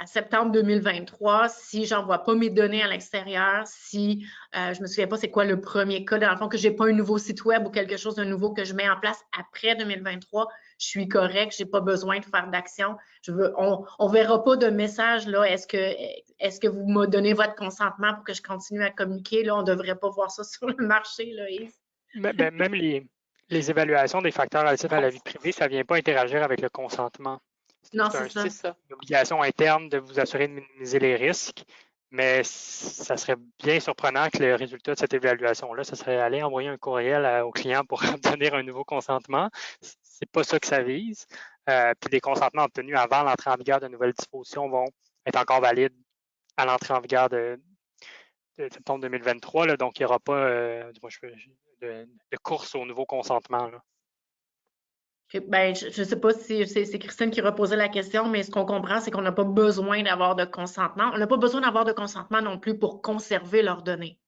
septembre 2023, si je n'envoie pas mes données à l'extérieur, si je ne me souviens pas c'est quoi le premier cas, dans le fond, que je n'ai pas un nouveau site web ou quelque chose de nouveau que je mets en place après 2023, je suis correct, je n'ai pas besoin de faire d'action. On ne verra pas de message, là, est-ce que vous me donnez votre consentement pour que je continue à communiquer? Là, on ne devrait pas voir ça sur le marché, là, Yves. Même les évaluations des facteurs relatifs à la vie privée, ça ne vient pas interagir avec le consentement. Non, c'est ça. Une obligation interne de vous assurer de minimiser les risques, mais ça serait bien surprenant que le résultat de cette évaluation-là, ce serait aller envoyer un courriel au client pour obtenir un nouveau consentement. C'est pas ça que ça vise. Puis les consentements obtenus avant l'entrée en vigueur de nouvelles dispositions vont être encore valides à l'entrée en vigueur de septembre 2023. Là, donc, il n'y aura pas de course au nouveau consentement. Là. Ben, je ne sais pas si c'est Christine qui reposait la question, mais ce qu'on comprend, c'est qu'on n'a pas besoin d'avoir de consentement. On n'a pas besoin d'avoir de consentement non plus pour conserver leurs données,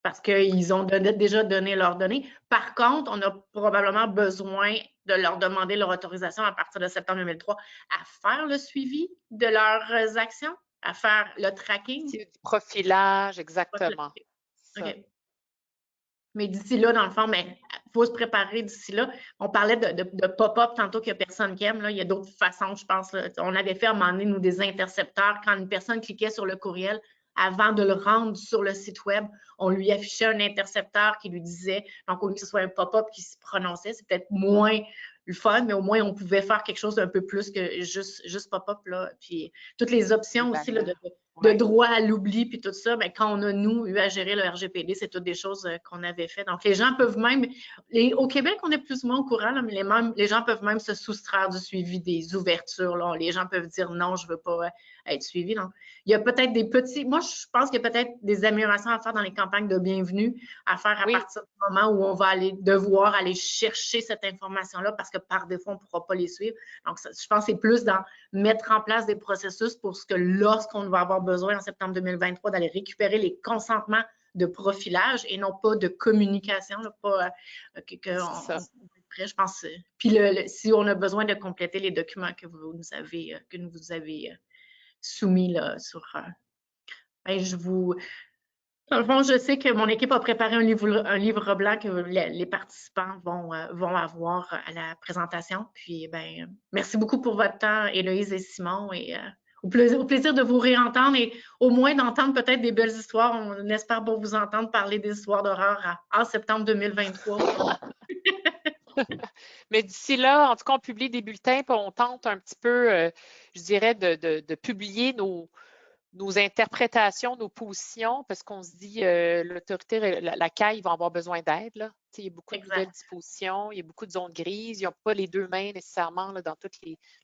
parce qu'ils ont déjà donné leurs données. Par contre, on a probablement besoin de leur demander leur autorisation à partir de septembre 2003 à faire le suivi de leurs actions, à faire le tracking. Du profilage, exactement. OK. Mais d'ici là, dans le fond, il faut se préparer d'ici là. On parlait de pop-up tantôt qu'il n'y a personne qui aime. Là. Il y a d'autres façons, je pense. Là. On avait fait à un moment donné, nous, des intercepteurs. Quand une personne cliquait sur le courriel, avant de le rendre sur le site web, on lui affichait un intercepteur qui lui disait, donc au lieu que ce soit un pop-up qui se prononçait, c'est peut-être moins le fun, mais au moins on pouvait faire quelque chose d'un peu plus que juste pop-up. Là. Puis toutes les options aussi là, de droit à l'oubli, puis tout ça, mais quand on a, nous, eu à gérer le RGPD, c'est toutes des choses qu'on avait fait. Donc, les gens peuvent même, au Québec, on est plus ou moins au courant, là, mais les gens peuvent même se soustraire du suivi des ouvertures. Là. Les gens peuvent dire non, je ne veux pas être suivi. Donc, il y a peut-être des petits, moi, je pense qu'il y a peut-être des améliorations à faire dans les campagnes de bienvenue, à faire à partir du moment où on va devoir aller chercher cette information-là, parce que par défaut, on ne pourra pas les suivre. Donc, ça, je pense que c'est plus dans mettre en place des processus pour ce que lorsqu'on va avoir besoin en septembre 2023 d'aller récupérer les consentements de profilage et non pas de communication, là, pas je pense. Puis si on a besoin de compléter les documents que vous nous avez soumis là, sur dans le fond, je sais que mon équipe a préparé un livre blanc que les participants vont avoir à la présentation. Puis, merci beaucoup pour votre temps, Héloïse et Simon. Et au plaisir de vous réentendre et au moins d'entendre peut-être des belles histoires. On espère pour vous entendre parler des histoires d'horreur en septembre 2023. Mais d'ici là, en tout cas, on publie des bulletins, puis on tente un petit peu, je dirais, de publier nos interprétations, nos positions, parce qu'on se dit l'autorité, la CAI, ils vont avoir besoin d'aide. Il y a beaucoup de nouvelles dispositions, il y a beaucoup de zones grises, ils n'ont pas les deux mains nécessairement là, dans tous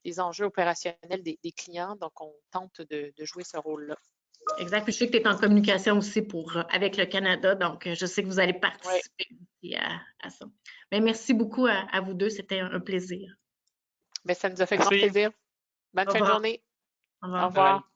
les enjeux opérationnels des clients, donc on tente de jouer ce rôle-là. Exact. Puis je sais que tu es en communication aussi avec le Canada, donc je sais que vous allez participer à ça. Mais merci beaucoup à vous deux, c'était un plaisir. Bien, ça nous a fait grand plaisir. Bonne fin de journée. Au revoir. Au revoir.